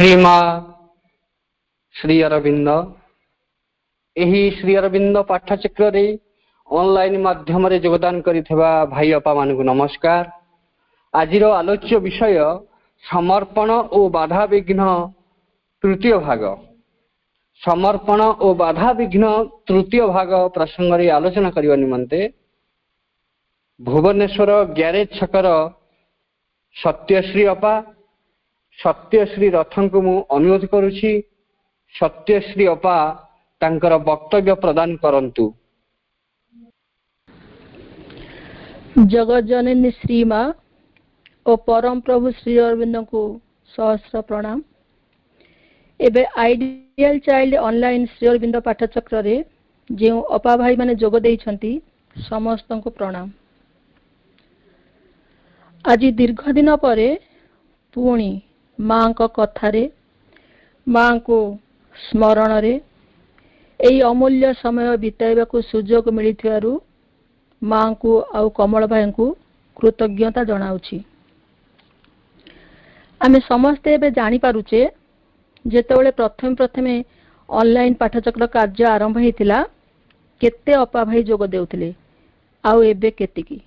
श्रीमा श्री अरविंद यही श्री अरविंद पाठचक्र रे ऑनलाइन माध्यम रे योगदान करिथिबा भाई अपा मानकु नमस्कार। आजिरो आलोच्य विषय समर्पण और बाधा विघ्न तृतीय भाग। समर्पण और बाधा विघ्न तृतीय भाग प्रसंग रे आलोचना करबा निमंते भुवनेश्वर ग्यारेज छकर सत्यश्री अपा सत्यश्री रथन को मु अनुरोध करुछि। सत्यश्री अपा तांकर वक्तव्य प्रदान करंतु। जगत जननी श्रीमा और परम प्रभु श्री अरविंद को सहस्र प्रणाम। एबे ideal child online Shri Aurobindo पाठचक्र रे जो अपा भाई माने जोग देइछंती समस्त को प्रणाम। आज दीर्घ दिन परे पुणी माँ को कथारे माँ को स्मरण रे एई अमूल्य समय बिताइबा को सुजोग मिलिथिबारु माँ को आउ कमल भाई को कृतज्ञता जनाउछि। आमे समस्ते एबे जानि पारुचे जेतेबेले प्रथमे ऑनलाइन पाठचक्र कार्य आरंभ हेतिला केते अपा भाई जोग देउथिले आउ एबे केतिकी।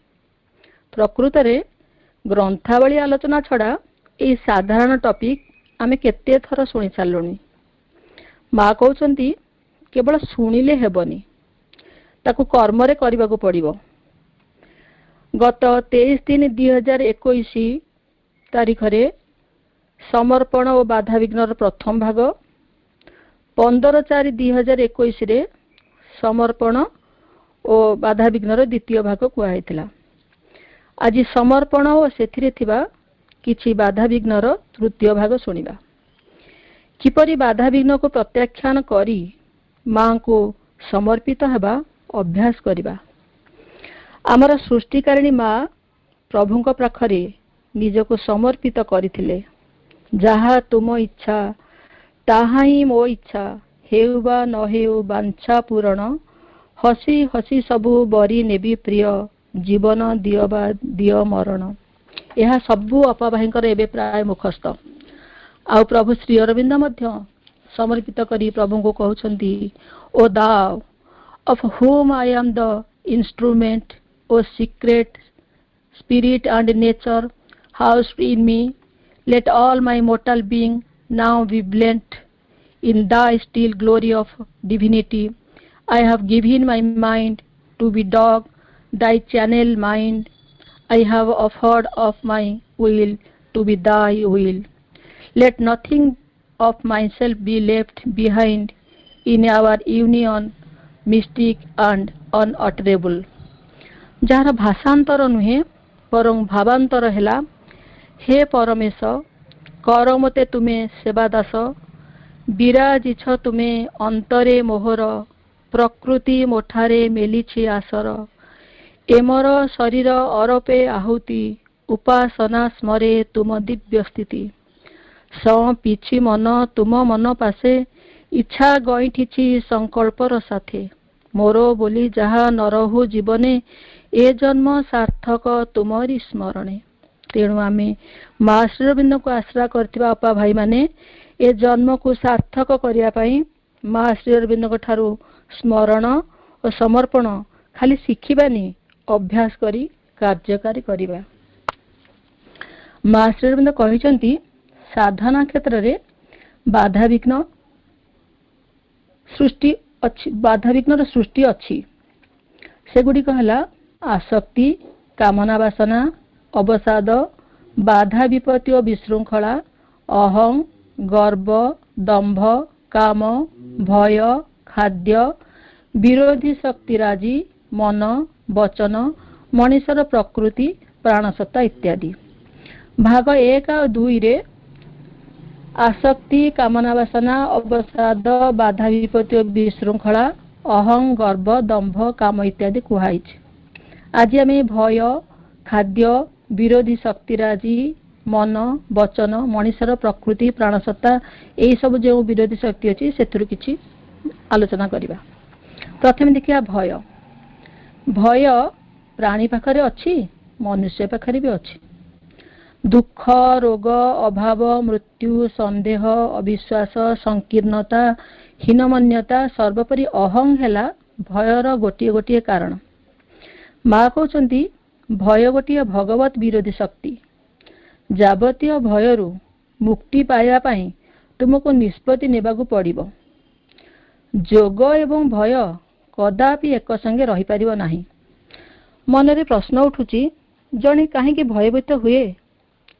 प्रकृत रे ग्रंथावली आलोचना छड़ा ए साधारण टॉपिक आमे केते थर सुनी सारलुनी। माँ कहउछंती केवल सुनिले हेबनी ताकू कर्म रे करबा को पड़िबो। गत 23/3/2021 तारीख रे समर्पण और बाधा विघ्नर प्रथम भाग 15/4/2021 रे समर्पण और बाधा विघ्नर द्वितीय भाग कुआइथिला। आज समर्पण और सेथिरे थिबा किछि बाधा विघ्नर तृतीय भाग सुनिबा। किपरि बाधा विघ्न को प्रत्याख्यान करी माँ को समर्पित हेबा अभ्यास करिबा। आमर सृष्टिकारिणी माँ प्रभुଙ୍କ पाखरे निजको समर्पित करिथिले। जहा तुम इच्छा ताहा ही मो इच्छा हेउ बा न हेउ बांछा पूरण हसी हसी सबु बरी नेबी प्रिय जीवन दियो बा दियो मरण। यह सबु अपा भाईंकर एबे प्राय मुखस्थ। आउ प्रभु श्री अरविंद मध्य समर्पित करी प्रभु को कहउछंती ओ दाव of whom I am the instrument, O secret spirit and nature housed in me, let all my mortal being now be blent in thy still glory of divinity. I have given my mind to be dog, thy channel mind. I have offered of my will to be thy will. Let nothing of myself be left behind in our union mystic and unutterable. Jar भाषांतर नुहे परं भावांतर हेला हे परमेश कर मते तुमे सेवादास विराजिछ तुमे अंतरे मोहर प्रकृति मोठारे मेलिछि आसर एमर शरीर अरपे आहुति उपासना स्मरे तुम दिव्य स्थिति पिछि मन तुम मन पासे इच्छा गईठिछि संकल्पर साथे मोरो बोली जहा नरहु जीवने ए जन्म सार्थक तुमरी स्मरणे। तेणु आमे माँ श्री अरविंद को आश्रा करथिबा अपा भाई माने ए जन्म को सार्थक करिया पई माँ श्री अरविंद को ठारू स्मरण और समर्पण खाली शिखिबानी अभ्यास करी कार्यकारी करिबा। माँ श्री अरविंद कहिसंती साधना क्षेत्र रे बाधा विघ्न सृष्टि अच्छी बाधा विघ्नर सृष्टि अच्छी। सेगुड़िक हला आसक्ति कामना वासना अवसाद बाधा विपत्ति और विशृंखला अहं गर्व दंभ काम भय खाद्य विरोधी शक्ति राजी मन वचन मनीषर प्रकृति प्राणसत्ता इत्यादि। भाग 1 और 2 रे आसक्ति कामना वासना अवसाद बाधा विपत्ति और विशृंखला अहं गर्व दंभ काम इत्यादि कुहाई। आज आम भय खाद्य विरोधी शक्तिराजी मन वचन मनीषर प्रकृति प्राणसत्ता यही सब जो विरोधी शक्ति अच्छी से किसी आलोचना करवा। प्रथम देखिए भय। भय प्राणी पाखरे अच्छी मनुष्य पाखरे भी अच्छी। दुख रोग अभाव मृत्यु संदेह अविश्वास संकीर्णता हीनमन्यता सर्वोपरि अहं है भयर गोटे गोटे कारण। माँ कहते भय गोटे भगवत विरोधी शक्ति। जावतीय भयरू मुक्ति पाइबा पई तुमको निष्पत्ति नेबाकू पड़िबो। जोग एवं भय कदापि एक संगे रही पारिबो नाही। मनरे प्रश्न उठुची जणे काहेकि भयभीत हुए।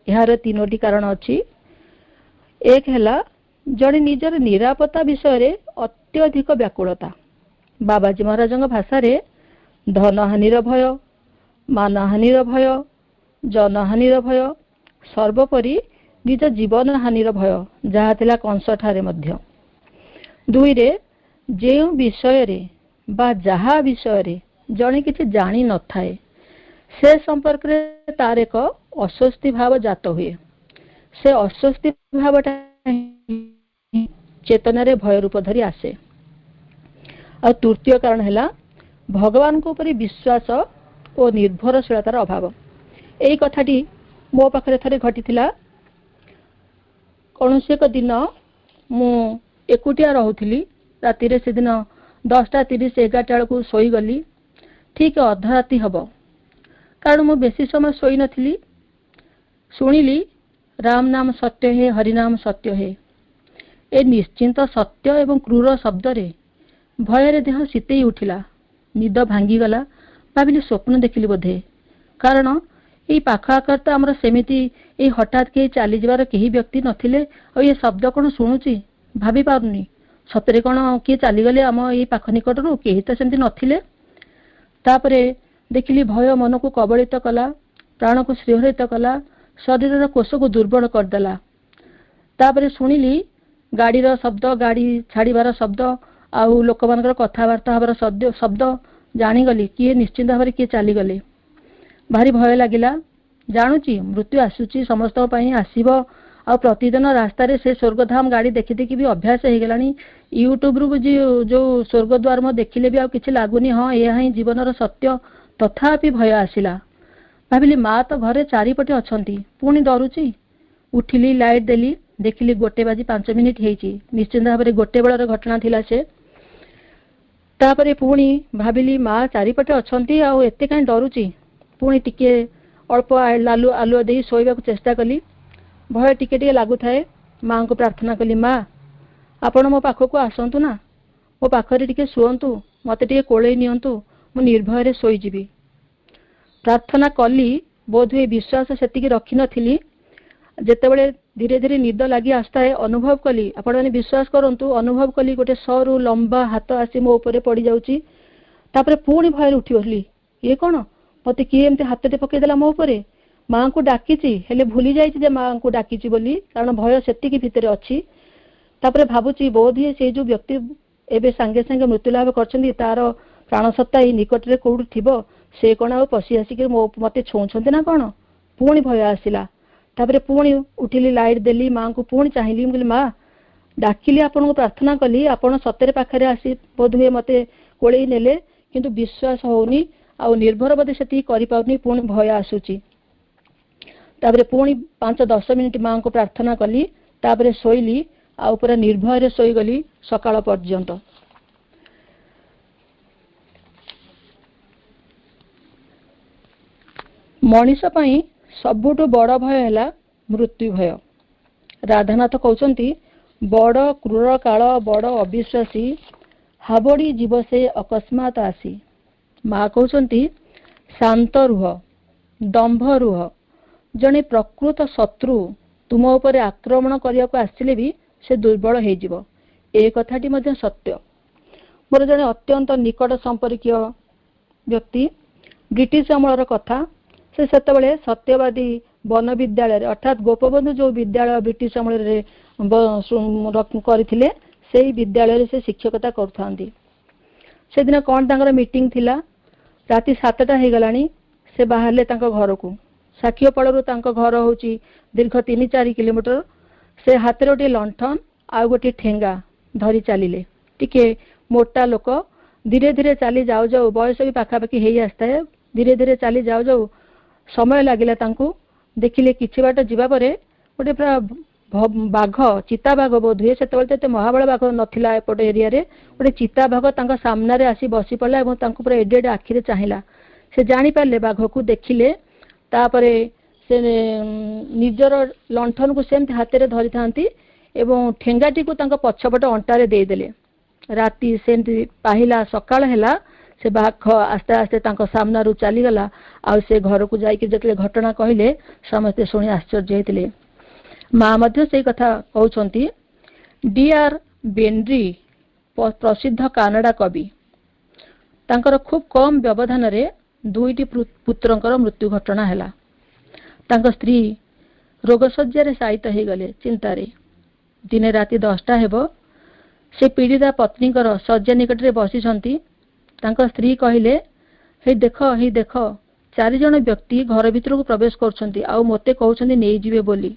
यार तीनोटी कारण अछि। एक है जड़े निजर निरापत्ता विषय रे अत्यधिक व्याकुलता। बाबाजी महाराज भाषा रे धनहानिर भय मानहानिर भय जनहानिर भय सर्वोपरि निज जीवन हानिर भय जहा थिला कंस ठारे मध्य। दुई रे जे विषय रे बा जहा विषय रे जणे किछि जानी न थाए से संपर्क रे तार एक अस्वस्ति भाव जात हुए। से अस्वस्ति भावटा चेतना रे भय रूप धरी आसे। और तृतीय कारण है भगवान को ऊपर विश्वास और निर्भरशीलतार अभाव। यही कथाटी मो पाखरे थरे घटी। कौन से एक दिन मु एकुटिया रहूली। राति से दिन 10:30 11 को शोगली। ठीक अधराति हम कारण मु बेसी समय शोई नथिली। शुणिली राम नाम सत्य है हरिनाम सत्य है। ए निश्चिंत सत्य एवं क्रूर शब्द रे भयर देह शीतई उठिला। निद भांगीगला। भाविली स्वप्न देखिली बोधे। कारण ये पाख आकर तो आमर सेमिति ये हठात के चली जबार कहीं व्यक्ति नथिले। और ये शब्द कौन शुणुची भाभी पारुनी सतरे कौन किए चलीगले आम ये पाख निकटरू कहीं तो सेमती नथिले। तापरे देखिली भय मन को कबलित कला प्राण को श्रीहरित कला शरीर कोष को दुर्बल करदेला। तापरे शुणिली गाड़ीर शब्द गाड़ी छाड़बार शब्द आउ लोक मान कथबार्ता हबार शब्द जानीगली किए निश्चिंत भाव किए चलीगले। भारी भय लगिला। जानुची मृत्यु आसुची समस्त आसब। आ प्रतिदिन रास्तार से स्वर्गधाम गाड़ी देखी देखी भी अभ्यास हो गलानी। यूट्यूब रु जो स्वर्गद्वार मो देखिले भी आ लगुनि हाँ यह ही जीवन सत्य। तथापि भय आसिला। भाविली माँ तो घरे चारिपटे अछंती पुणी डरुची। उठिली लाइट देली देखिली 1:05 हेची। निश्चिंत भाव गोटे बेलर घटना थिला से। तापरे पुणी भाविली माँ चारिपटे अछंती आ एते काई डरुची। पुणी टिके अल्प आलुआ दे शोइबा चेष्टा कली। भय टिके टिके लगुए। माँ को प्रार्थना कली माँ आपण मो पाखक आसतु ना मो पाखरे टिके शुअंतु मते टिके कोले नियंतु मु निर्भय शोईजी। प्रार्थना कली बोधहुए विश्वास सेतिकी रखी नथिली। जेतेबेले धीरे धीरे निद लगी आसता है अनुभव कली आपण माने विश्वास करंतु अनुभव कली गोटे सरू लंबा हाथ आसी मो ऊपर पड़ जाउची। तापरे पुणी भय उठी बसली। ये कौन मत किए एमती हाथटे पकईदेला मो ऊपर। माँ को डाकिची हेले भूली जाइछि जे माँ को डाकिची बोली कारण भय सेतिकी भितरे अछि। तापरे भाबुची बोध हुए से जो व्यक्ति एबे सांगे सांगे मृत्यु लाभ करछन्ती तार प्राणसत्ता ई निकट रे कोउठी थिबो से कोन आ पसी आसिक मते छौछन्ती ना कोन। पुणी भय आसिला। तापरे पुणी उठिली लाइट देली माँ को पुणी चाहिली। मुझे माँ डाकिली आपन को प्रार्थना कली आपण सतरे पाखरे आसी बोध हुए मते कोळेई नेले किंतु विश्वास होउनी आ निर्भर बोधे सेती करि पाउनी। पुणी भय आसुची। तापरे पुणी 5-10 मिनिट माँ को प्रार्थना कली। तापरे शोइली आ पूरा निर्भय रे शोई गली सकाळ पर्यंत। मनीष पई सबुठु बड़ भय है मृत्यु भय। राधानाथ कहते बड़ क्रूर काल बड़ अविश्वासी हाबड़ी जीव से अकस्मात आसी। माँ कहते शांत रुह दंभ रुह जने प्रकृत शत्रु तुम ऊपर आक्रमण करने को आसिले भी से दुर्बल हो। ए कथाटी मध्य सत्य। मोर जने अत्यंत निकट संपर्क व्यक्ति ब्रिटिश अमलर कथा से सेतबेले सत्यवादी वन विद्यालय अर्थात गोपबंधु जो विद्यालय ब्रिटिश अमल करथिले से विद्यालय से शिक्षकता करथांती। से दिन कौन तांकर मीटिंग थिला। राति 7टा हो गलानी। से बाहरले तांको घर को साखियोपाड़ू तांको घर होची दीर्घ 3-4 किलोमीटर। से हाथ गोटे लंठन आ गोटे ठेंगा धरी चलिले। टिके मोटा लोक धीरे धीरे चली जाऊ जाऊ बयस भी पाखापाखि हो आसता है। धीरे धीरे चली जाऊ जाऊ समय लगिला तांको देखिले किछि बाट जिबा परे गोटे पूरा बाघ चिता बाघ बोध हुए से महाबल बाघ नथिला एपट एरिया रे गोटे चिता बाघ तांका सामना रे आसी बसी पड़ला एवं तांको पूरा एडे एडे आखिरे चाहिला। से जानी पारले बाघ को देखिले तापरे से निजर लंठन को सेमती हाथ रे धरि थांती एवं ठेंगाटी को तांका पछपट अंटारे दे देले। राती सेमती पाहिला सकाळ हेला से बाघ आस्ते आस्ते तांको सामना रु चली गला। आ से घर को जाई कि जतले घटना कहिले समस्त सुनी आश्चर्य हेतिले। माँ मध्य से कथा कहउछंती डी.आर. बेनरी प्रसिद्ध कानाडा कवि तांकर खूब कम व्यवधान रे दुईटी पुत्रंकर मृत्यु घटना हैला। तांक स्त्री रोगशज्या रे साहित्य हे गले चिंतारे। दिने राति 10टा हेबो से पीड़िता पत्नीकर शज्या निकट रे बसिछंती। तांक स्त्री कहिले हे देख 4 जण व्यक्ति घर भितर को प्रवेश करछंती आ मोते कहउछंती नै जिवे बोली।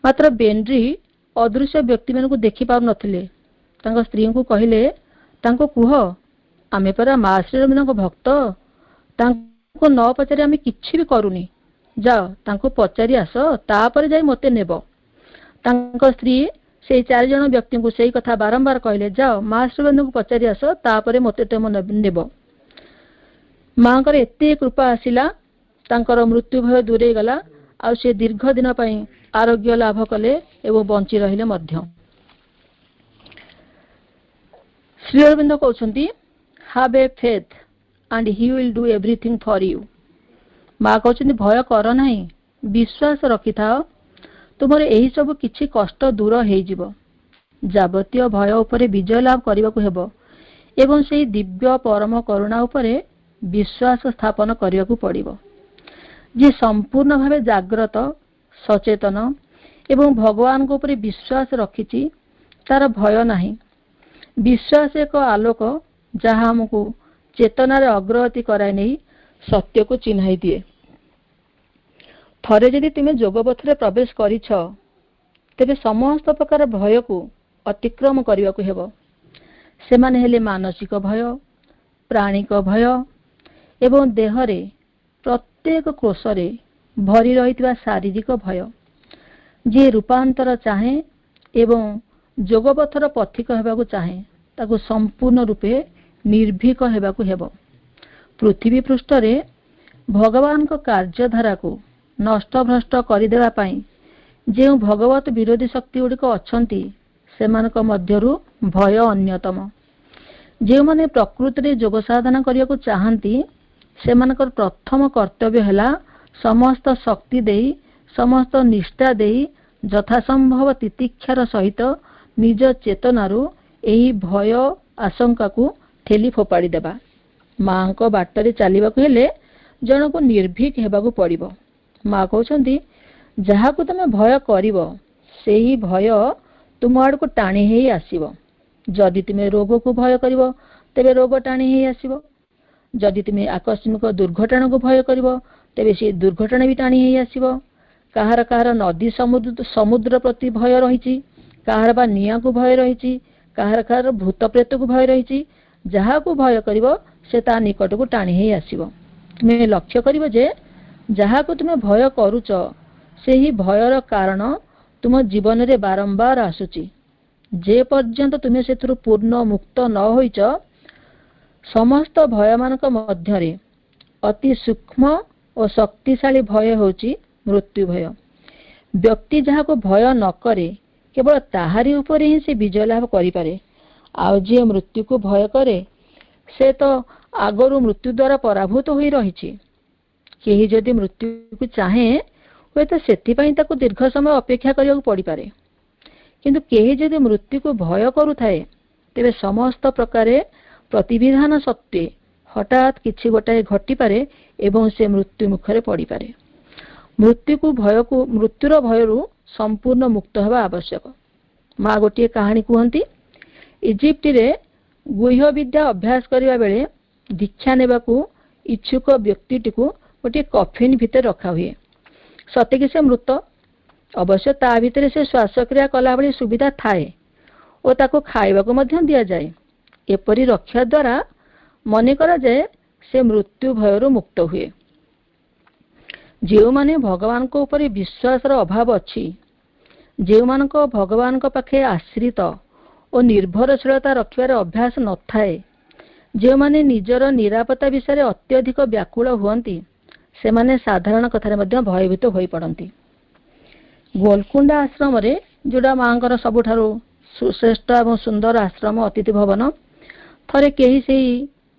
मात्र बेनरी अदृश्य व्यक्ति मान को देखि पार नथिले। तांक स्त्री को कहिले तांको कुह आमे परा मां श्रीरबिंद भक्त तांको न पचारि आमे किछि भी करूनी जाओ तांको पचारि आस तापर जाई मते नेबो। तांको स्त्री से 4 जण व्यक्ति को सेही कथा बारंबार कहिले जाओ मां श्रीरबिंद को पचारि आस तापर मते तुम नेबो। मांकर एते कृपा आसिला तांकर मृत्यु भय दूरे गला आ से दीर्घ दिन पई आरोग्य लाभ कले एवं बंची रहिले मध्य। श्री अरविंद कहउछंती have a faith and he will do everything for you. मां कहउछंती भय कर नाही विश्वास रखि थाओ तुमर एही सब किछि कष्ट दूर हेइ जिवो। जाबतीय भय उपरे विजय लाभ करबाकू हेबो एवं सेही दिव्य परम करुणा उपरे विश्वास स्थापन करबाकू पड़िबो। जे संपूर्ण भावे जाग्रत सचेतन एवं भगवान को ऊपर विश्वास रखिछि तार भय नाही। विश्वास एक आलोक जहाँ हमको चेतनार अग्रगति कराई नहीं सत्य को चिन्हाई दिए। थरे यदि तुम जोगपथ प्रवेश करिछ तेबे समस्त प्रकार भय को अतिक्रम करने को हेबो। सेमाने हेले मानसिक भय, प्राणिक भय एवं देहरे प्रत्येक कोषरे भरी रहितबा शारीरिक भय। जे रूपांतर चाहे एवं जोगपथर पथिक हेबाकू चाहे ताकू संपूर्ण रूपे निर्भीक हेबाकू हेबो। पृथ्वी पृष्ठरे भगवान को कार्यधारा को नष्ट भ्रष्ट करदेवा पाई जे भगवत विरोधी शक्ति गुड़िक अछंती सेमानक मध्यरु भय अन्यतम। जे माने प्रकृति रे जोग साधना करिया को चाहंती सेमानकर प्रथम कर्तव्य हैला समस्त शक्ति देई समस्त निष्ठा देई यथासंभव तितिक्षार सहित निज चेतनारू एही भय आशंका को ठेली फोपाड़ी देबा। मां को बाटरे चलीबाकू हेले जन को निर्भीक हेबाकू पड़िबो। मां कहउछंती जहा को तमे भय करिवो सेही भय तुम आड़ को टाणी हेई आसीबो। जदि तुमे रोग को भय करिवो तेबे रोग टाणी हेई आसीबो। जदि तुमे आकस्मिक दुर्घटना को भय करिवो तेबे से दुर्घटना भी टाणी हेई आसीबो। काहार काहार नदी समुद्र प्रति भय रहिछि, काहार बा निया को भय रहिछि, काहार काहार भूत प्रेत को भय रहिछि। जहा को भय करिवो से ता निकट को टाणी हेई आसीबो। तुमे लक्ष्य करिवो जे जहा को तुमे भय करूच सेही भयर कारण तुम जीवन रे बारंबार आसुची। जे पर्यंत तुमे सेथुरु पूर्ण मुक्त न होइच समस्त भय मानक मध्यरे अति सूक्ष्म और शक्तिशाली भय होची मृत्यु भय। व्यक्ति जहा को भय न करे केवल ताहारी उपरे ही से विजय लाभ करि पारे। आ जे मृत्यु को भय करे से तो आगरु मृत्यु द्वारा पराभूत होई रहिछि। केही जदि मृत्यु को चाहे हुए तो सेथि पई ताको दीर्घ समय अपेक्षा करिया पड़ी पारे। किंतु केही जदि मृत्यु को भय करुथाए तेबे समस्त प्रकारे प्रतिविधान सत्वे हठात किछि गोटाए घटी पारे एवं से मृत्यु मुखरे पड़ी पारे। मृत्युर भयरू संपूर्ण मुक्त होगा आवश्यक। माँ गोटे कहानी कहती इजिप्ट रे गुह्य विद्या अभ्यास करने बेले दीक्षा नेबाकू इच्छुक व्यक्ति को गोटे कफिन भितर रखा हुए। सतेकी से मृत अवश्य ता भितर से श्वासक्रिया कला भली सुविधा थाए और ताको खाइबाकू मध्य दिया जाए। एपरी रक्षा द्वारा मन करा जाए से मृत्यु भयरू मुक्त हुए। जो माने भगवान को ऊपर विश्वास अभाव अच्छी, जो मान भगवान पाखे आश्रित और निर्भरशीलता रखिबार अभ्यास न थाए, जो माने निजर निरापत्ता विषय अत्यधिक व्याकुल हुअन्ति, से माने साधारण कथारे मध्य भयभीत होई पड़ती। गोलकुंडा आश्रम रे जोड़ा मांकर सबुठारु सुश्रेष्ठ और सुंदर आश्रम अतिथि भवन, थरे कहीं से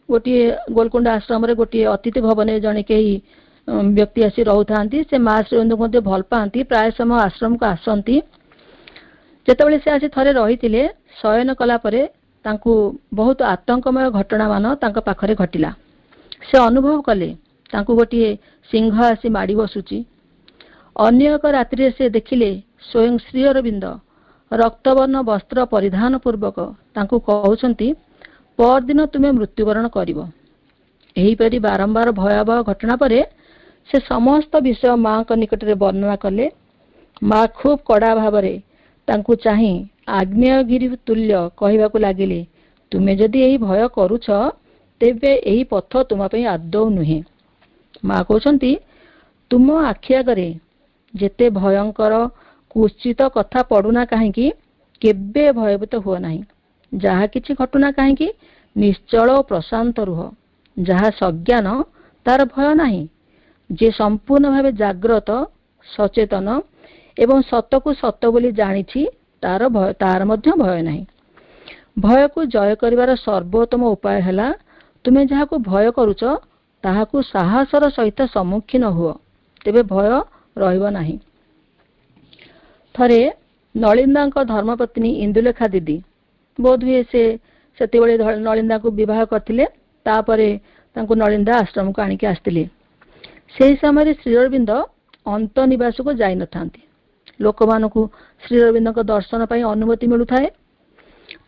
गोटे गोलकुंडा आश्रम रे गोटे अतिथि भवन जड़े कहीं व्यक्ति आसी रोथांती। से माँ श्रीअरविंद को भल पाती, प्राय समय आश्रम को आसती। जेतेबेले से आसी थरे रही शयन कला परे तांकु बहुत आतंकमय घटना मान तांका पाखरे घटिला। से अनुभव कले तांकु गोटे सिंह आसी माड़ी बसुची। अन्य एक रात्रि से देखिले स्वयं श्री अरविंद रक्तवर्ण वस्त्र परिधान पूर्वक तांकु कहउछंती, परदिन तुमे मृत्युवरण करिवो। एहीपरि बारंबार भयावह घटना परे से समस्त विषय माँ का निकट में वर्णना कले। माँ खूब कड़ा भाव तांकु चाही आग्नेयगिरी तुल्य कहवाकू लगिले, तुमे जदि यही भय करुछ तेबे यही पथ तुम पे आदौ नुहे। माँ कहते तुम आखि आगरे जेते भयंकर कुचित कथा पड़ुना कहीं केबे भयभीत हुआ नहीं। जहा किछि घटुना कहीं निश्चल और प्रशांत रुह। जहा सज्ञान तार भय नहीं। जे संपूर्ण भावे जाग्रत सचेतन एवं सतकु सत बोली जानिछि तार मध्य भय नहीं। भय को जय करिवार सर्वोत्तम उपाय हैला तुमे जहाकु भय करुच ताहाकु साहसर सहित सम्मुखीन हुओ, तेबे भय रहिबो नाही। थरे नलिंदा धर्मपत्नी इंदुलेखा दीदी बोध हुए से नलिंदा को विवाह करथिले। तापरे तांकु नलिंदा आश्रम को आनिके आस्तिले। से समय श्री अरविंद अंत निवास को जाई नथांती। लोक मानकु श्री अरविंद को दर्शन पाई अनुमति मिलु थाए।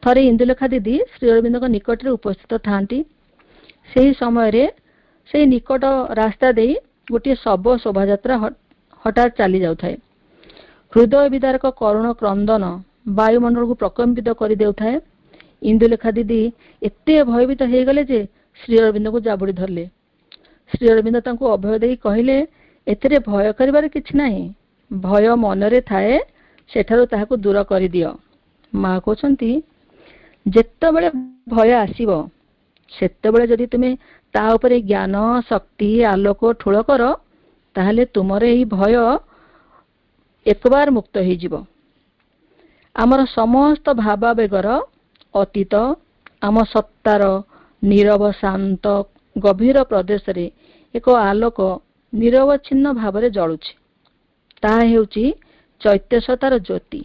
थरे इंदुलेखा दीदी श्री अरविंद को निकट रे उपस्थित थांती। सेही समय रे से निकट रास्ता दे गोटे शव शोभायात्रा हठात चली जाउ थाए। हृदय विदारक करुण क्रंदन वायुमंडल को प्रकंपित कर देउ थाए। इंदुलेखा दीदी एते भयभीत हो गले जे श्री अरविंद को जाबुड़ी धरले। श्री अरविंद तांको अभय देई कहिले, एतरे भय करिबार किछि नाही, भय मनरे थाए सेठारु ताहाकु दूर करि दियो। माँ कहते जेतेबेले भय आसीबो सेतेबेले जदि तुमे ता उपरे ज्ञान शक्ति आलोक ठोल कर ताहले तुमर एही भय एक बार मुक्त हो जिवो। आमर समस्त भावावेगर अतीत आम सत्तार नीरव शांत गभीर प्रदेश रे एक आलोक निरवच्छिन्न भाव में जलुछि। ताहा हेउछि चैत्यसतार ज्योति।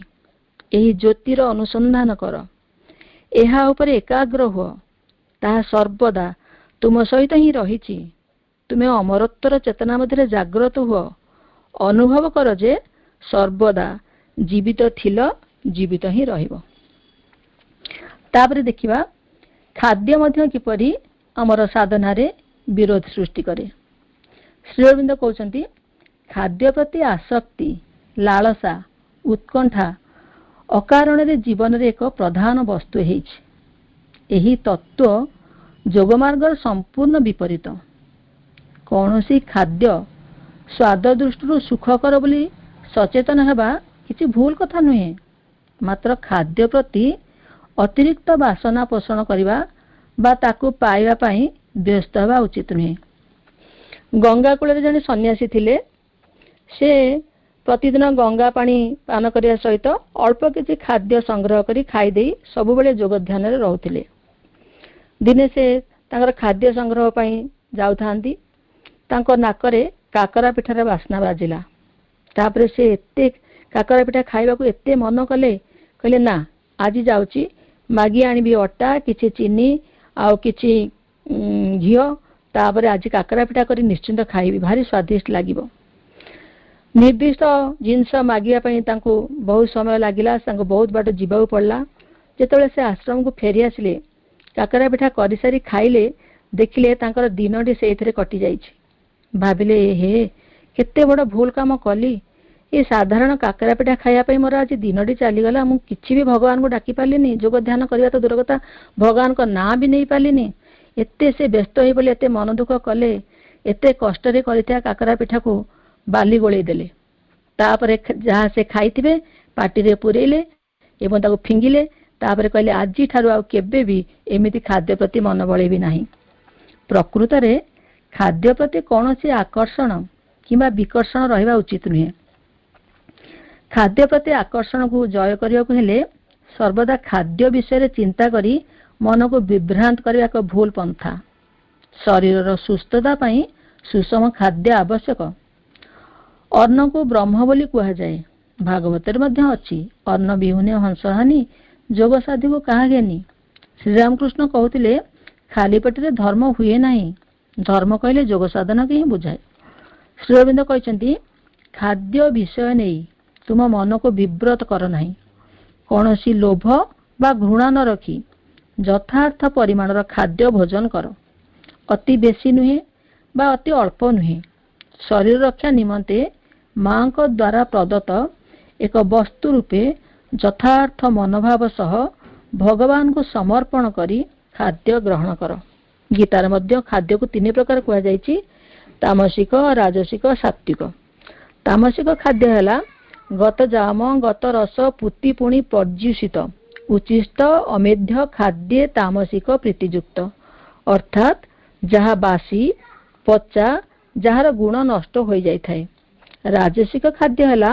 एही ज्योतिर अनुसंधान कर, एहा उपरे एकाग्र हुओ। ताहा सर्वदा तुम सहित ही रहिछि। तुमे अमरत्वर चेतना मध्य जाग्रत हुओ। अनुभव कर जे सर्वदा जीवित थिल, जीवित ही रहिबो। तापरे देखिबा खाद्य मध्य किपरि आमर साधना रे विरोध सृष्टि करे। श्री अरविंद कहउछंती खाद्य प्रति आसक्ति लालसा उत्कंठा अकारण रे जीवन रे एक प्रधान वस्तु हेछि। एही तत्व जोगमार्गर संपूर्ण विपरीत। कौनसी खाद्य स्वाद दृष्टि सुखकर बोली सचेतन हेबा किछि भूल कथा नुहे। मात्र खाद्य प्रति अतिरिक्त वासना पोषण करिबा बा ताकू पाइबा पई व्यस्त हेबा उचित नुहे। गंगा कूल जने सन्यासी थिले। से प्रतिदिन गंगा पानी पान करिया सहित अल्प किछि खाद्य संग्रह करी खाई देई सब बेले जोग ध्यान रे रहउथिले। दिने से तांकर खाद्य संग्रह पई जाउथांती। तांको नाकरे काकरा पिठार वासना बाजिला। तापरे से एते काकरा पिठा खाइबा को एते मन कले, कहले ना आज जाउची मागी आनिबी अटा किछि चीनी आ किछि घियो, तापरे आज काकरा पिठा करी निश्चिंत खाइबी, भारी स्वादिष्ट लागिबो। निर्दिष्ट जिनस मागिया पई तांको बहुत समय लागिला। तांको बहुत बाट जीवाउ पड़ला। जेतेबेले से आश्रम को फेरी आसिले काकरा पिठा करि सारी खाइले, देखिले तांकर दिनटी सेइथरे कटि जाइछि। भाबिले हे केते बड़ भूल काम कली। ये साधारण काकरा पिठा खाइया पई मोर आज दिनटी चलीगला। मु किछि भी भगवान को डाकी पालिनी, जोग ध्यान करिया तो दूर कथा भगवान को ना भी नहीं पालिनी। एते से व्यस्त होई बोले एते मन दुख कले। एते कष्ट रे करिथा काकरा पिठा को ବାଲି ଗୋଳେଇ ଦେଲେ। ତାପରେ ଯାହା ସେ ଖାଇଥିବେ ପାଟିରେ ପୁରେଇଲେ ଏବଂ ତାକୁ ଫିଙ୍ଗିଲେ। ତାପରେ କହିଲେ ଆଜିଠାରୁ ଆଉ କେବେ ବି ଏମିତି ଖାଦ୍ୟ ପ୍ରତି ମନ ବଳେଇବି ନାହିଁ। ପ୍ରକୃତରେ ଖାଦ୍ୟ ପ୍ରତି କୌଣସି ଆକର୍ଷଣ କିମ୍ବା ବିକର୍ଷଣ ରହିବା ଉଚିତ ନୁହେଁ। ଖାଦ୍ୟ ପ୍ରତି ଆକର୍ଷଣକୁ ଜୟ କରିବାକୁ ହେଲେ ସର୍ବଦା ଖାଦ୍ୟ ବିଷୟରେ ଚିନ୍ତା କରି ମନକୁ ବିଭ୍ରାନ୍ତ କରିବା ଏକ ଭୁଲ ପନ୍ଥା। ଶରୀରର ସୁସ୍ଥତା ପାଇଁ ସୁଷମ ଖାଦ୍ୟ ଆବଶ୍ୟକ। ଅନ୍ନକୁ ବ୍ରହ୍ମ ବୋଲି କୁହାଯାଏ। ଭାଗବତରେ ମଧ୍ୟ ଅଛି, ଅନ୍ନ ବିହୁନେ ହଂସହାନି, ଯୋଗ ସାଧୁକୁ କାହା ଜ୍ଞାନୀ। ଶ୍ରୀରାମକୃଷ୍ଣ କହୁଥିଲେ ଖାଲି ପେଟରେ ଧର୍ମ ହୁଏ ନାହିଁ। ଧର୍ମ କହିଲେ ଯୋଗ ସାଧନକୁ ହିଁ ବୁଝାଏ। ଶ୍ରୀ ଅରବିନ୍ଦ କହିଛନ୍ତି ଖାଦ୍ୟ ବିଷୟ ନେଇ ତୁମ ମନକୁ ବିବ୍ରତ କର ନାହିଁ। କୌଣସି ଲୋଭ ବା ଘୃଣା ନ ରଖି ଯଥାର୍ଥ ପରିମାଣର ଖାଦ୍ୟ ଭୋଜନ କର। ଅତି ବେଶୀ ନୁହେଁ ବା ଅତି ଅଳ୍ପ ନୁହେଁ। ଶରୀର ରକ୍ଷା ନିମନ୍ତେ ମାଙ୍କ ଦ୍ୱାରା ପ୍ରଦତ୍ତ ଏକ ବସ୍ତୁ ରୂପେ ଯଥାର୍ଥ ମନୋଭାବ ସହ ଭଗବାନଙ୍କୁ ସମର୍ପଣ କରି ଖାଦ୍ୟ ଗ୍ରହଣ କର। ଗୀତାରେ ମଧ୍ୟ ଖାଦ୍ୟକୁ 3 ପ୍ରକାର କୁହାଯାଇଛି, ତାମସିକ, ରାଜସିକ, ସାତ୍ବିକ। ତାମସିକ ଖାଦ୍ୟ ହେଲା ଗତ ଜାମ, ଗତ ରସ, ପୁତି ପୁଣି ପର୍ଯ୍ୟୁଷିତ, ଉଚ୍ଛିଷ୍ଟ, ଅମେଧ୍ୟ ଖାଦ୍ୟ ତାମସିକ ପ୍ରୀତିଯୁକ୍ତ, ଅର୍ଥାତ୍ ଯାହା ବାସି, ପଚା, ଯାହାର ଗୁଣ ନଷ୍ଟ ହୋଇଯାଇଥାଏ। ରାଜସିକ ଖାଦ୍ୟ ହେଲା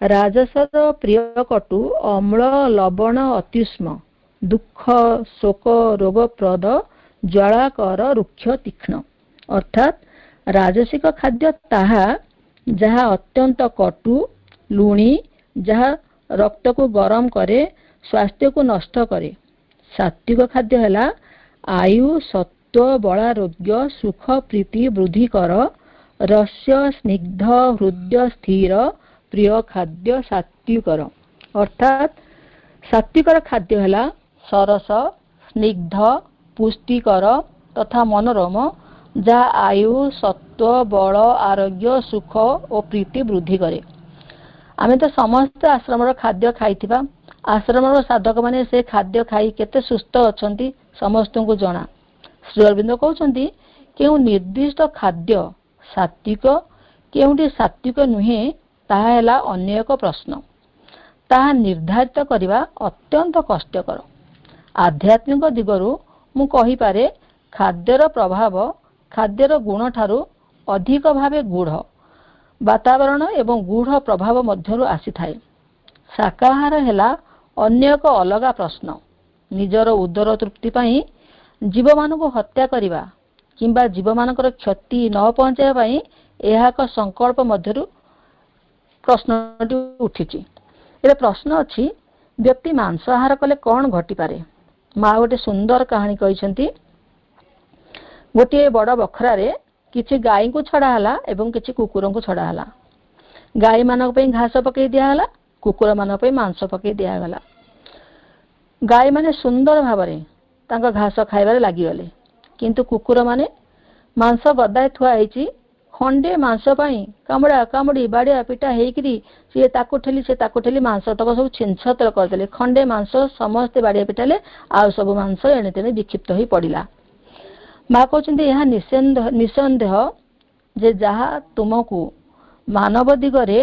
ରାଜସର ପ୍ରିୟ କଟୁ, ଅମ୍ଳ, ଲବଣ, ଅତ୍ୟୁଷ୍ମ, ଦୁଃଖ, ଶୋକ, ରୋଗପ୍ରଦ, ଜ୍ୱାଳାକର, ରୁକ୍ଷ, ତୀକ୍ଷ୍ଣ, ଅର୍ଥାତ୍ ରାଜସିକ ଖାଦ୍ୟ ତାହା ଯାହା ଅତ୍ୟନ୍ତ କଟୁ, ଲୁଣି, ଯାହା ରକ୍ତକୁ ଗରମ କରେ, ସ୍ୱାସ୍ଥ୍ୟକୁ ନଷ୍ଟ କରେ। ସାତ୍ବିକ ଖାଦ୍ୟ ହେଲା ଆୟୁ, ସତ୍ତ୍ୱ, ବଳାରୋଗ୍ୟ, ସୁଖ, ପ୍ରୀତି ବୃଦ୍ଧି କର, ରସ୍ୟ, ସ୍ନିଗ୍ଧ, ହୃଦୟ ସ୍ଥିର, ପ୍ରିୟ ଖାଦ୍ୟ ସାତ୍ବିକର। ଅର୍ଥାତ୍ ସାତ୍ବିକର ଖାଦ୍ୟ ହେଲା ସରସ, ସ୍ନିଗ୍ଧ, ପୁଷ୍ଟିକର ତଥା ମନୋରମ, ଯାହା ଆୟୁ, ସତ୍ତ୍ୱ, ବଳ, ଆରୋଗ୍ୟ, ସୁଖ ଓ ପ୍ରୀତି ବୃଦ୍ଧି କରେ। ଆମେ ତ ସମସ୍ତେ ଆଶ୍ରମର ଖାଦ୍ୟ ଖାଇଥିବା। ଆଶ୍ରମର ସାଧକମାନେ ସେ ଖାଦ୍ୟ ଖାଇ କେତେ ସୁସ୍ଥ ଅଛନ୍ତି ସମସ୍ତଙ୍କୁ ଜଣା। ଶ୍ରୀ ଅରବିନ୍ଦ କହୁଛନ୍ତି କେଉଁ ନିର୍ଦ୍ଦିଷ୍ଟ ଖାଦ୍ୟ ସାତ୍ବିକ, କେଉଁଠି ସାତ୍ବିକ ନୁହେଁ, ତାହା ହେଲା ଅନ୍ୟ ଏକ ପ୍ରଶ୍ନ। ତାହା ନିର୍ଦ୍ଧାରିତ କରିବା ଅତ୍ୟନ୍ତ କଷ୍ଟକର। ଆଧ୍ୟାତ୍ମିକ ଦିଗରୁ ମୁଁ କହିପାରେ ଖାଦ୍ୟର ପ୍ରଭାବ ଖାଦ୍ୟର ଗୁଣଠାରୁ ଅଧିକ ଭାବେ ଗୂଢ଼ ବାତାବରଣ ଏବଂ ଗୂଢ଼ ପ୍ରଭାବ ମଧ୍ୟରୁ ଆସିଥାଏ। ଶାକାହାର ହେଲା ଅନ୍ୟ ଏକ ଅଲଗା ପ୍ରଶ୍ନ। ନିଜର ଉଦର ତୃପ୍ତି ପାଇଁ ଜୀବମାନଙ୍କୁ ହତ୍ୟା କରିବା କିମ୍ବା ଜୀବମାନଙ୍କର କ୍ଷତି ନ ପହଞ୍ଚାଇବା ପାଇଁ ଏହା ଏକ ସଂକଳ୍ପ ମଧ୍ୟରୁ ପ୍ରଶ୍ନଟି ଉଠିଛି। ଏବେ ପ୍ରଶ୍ନ ଅଛି, ବ୍ୟକ୍ତି ମାଂସ ଆହାର କଲେ କ'ଣ ଘଟିପାରେ? ମା ଗୋଟେ ସୁନ୍ଦର କାହାଣୀ କହିଛନ୍ତି। ଗୋଟିଏ ବଡ଼ ବଖରାରେ କିଛି ଗାଈଙ୍କୁ ଛଡ଼ା ହେଲା ଏବଂ କିଛି କୁକୁରଙ୍କୁ ଛଡ଼ା ହେଲା। ଗାଈମାନଙ୍କ ପାଇଁ ଘାସ ପକାଇ ଦିଆହେଲା, କୁକୁରମାନଙ୍କ ପାଇଁ ମାଂସ ପକାଇ ଦିଆଗଲା। ଗାଈମାନେ ସୁନ୍ଦର ଭାବରେ ତାଙ୍କ ଘାସ ଖାଇବାରେ ଲାଗିଗଲେ, କିନ୍ତୁ କୁକୁରମାନେ ମାଂସ ଗଦାଏ ଥୁଆ ହେଇଛି, ଖଣ୍ଡେ ମାଂସ ପାଇଁ କାମୁଡ଼ା କାମୁଡ଼ି ବାଡ଼ିଆ ପିଟା ହେଇକିରି ସିଏ ତାକୁ ଠେଲି ମାଂସ ତକ ସବୁ ଛିନଛତ୍ର କରିଦେଲେ। ଖଣ୍ଡେ ମାଂସ ସମସ୍ତେ ବାଡ଼ିଆ ପିଟାଲେ, ଆଉ ସବୁ ମାଂସ ଏଣେ ତେଣେ ବିକ୍ଷିପ୍ତ ହୋଇ ପଡ଼ିଲା। ମା କହୁଛନ୍ତି ଏହା ନିଃସନ୍ଦେହ ଯେ ଯାହା ତୁମକୁ ମାନବ ଦିଗରେ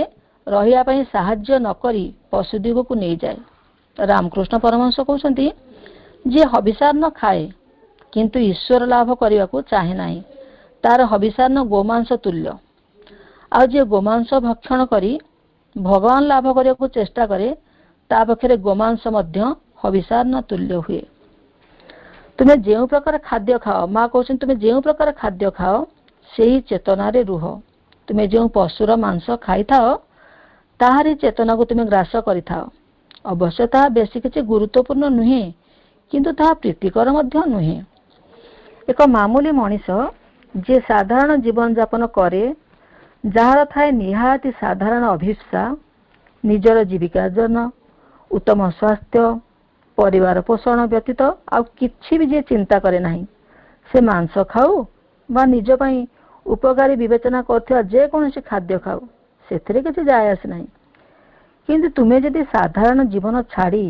ରହିବା ପାଇଁ ସାହାଯ୍ୟ ନ କରି ପଶୁ ଦିଗକୁ ନେଇଯାଏ। ରାମକୃଷ୍ଣ ପରମହଂସ କହୁଛନ୍ତି ଯିଏ ହବିଷାନ୍ନ ଖାଏ କିନ୍ତୁ ଈଶ୍ୱର ଲାଭ କରିବାକୁ ଚାହେଁ ନାହିଁ, ତାର ହବିଷାନ୍ନ ଗୋମାଂସ ତୁଲ୍ୟ। ଆଉ ଯିଏ ଗୋମାଂସ ଭକ୍ଷଣ କରି ଭଗବାନ ଲାଭ କରିବାକୁ ଚେଷ୍ଟା କରେ, ତା ପକ୍ଷରେ ଗୋମାଂସ ମଧ୍ୟ ହବିଷାନ୍ନ ତୁଲ୍ୟ ହୁଏ। ତୁମେ ଯେଉଁ ପ୍ରକାର ଖାଦ୍ୟ ଖାଅ, ମା କହୁଛନ୍ତି ତୁମେ ଯେଉଁ ପ୍ରକାର ଖାଦ୍ୟ ଖାଅ ସେହି ଚେତନାରେ ରୁହ। ତୁମେ ଯେଉଁ ପଶୁର ମାଂସ ଖାଇଥାଅ ତାହାରି ଚେତନାକୁ ତୁମେ ଗ୍ରାସ କରିଥାଅ। ଅବଶ୍ୟ ତାହା ବେଶୀ କିଛି ଗୁରୁତ୍ୱପୂର୍ଣ୍ଣ ନୁହେଁ, କିନ୍ତୁ ତାହା ପ୍ରୀତିକର ମଧ୍ୟ ନୁହେଁ। ଏକ ମାମୁଲି ମଣିଷ ଯିଏ ସାଧାରଣ ଜୀବନଯାପନ କରେ, ଯାହାର ଥାଏ ନିହାତି ସାଧାରଣ ଅଭିପ୍ସା, ନିଜର ଜୀବିକାର୍ଜନ, ଉତ୍ତମ ସ୍ୱାସ୍ଥ୍ୟ, ପରିବାର ପୋଷଣ ବ୍ୟତୀତ ଆଉ କିଛି ବି ଯିଏ ଚିନ୍ତା କରେ ନାହିଁ, ସେ ମାଂସ ଖାଉ ବା ନିଜ ପାଇଁ ଉପକାରୀ ବିବେଚନା କରୁଥିବା ଯେକୌଣସି ଖାଦ୍ୟ ଖାଉ, ସେଥିରେ କିଛି ଯାଏ ଆସେ ନାହିଁ। କିନ୍ତୁ ତୁମେ ଯଦି ସାଧାରଣ ଜୀବନ ଛାଡ଼ି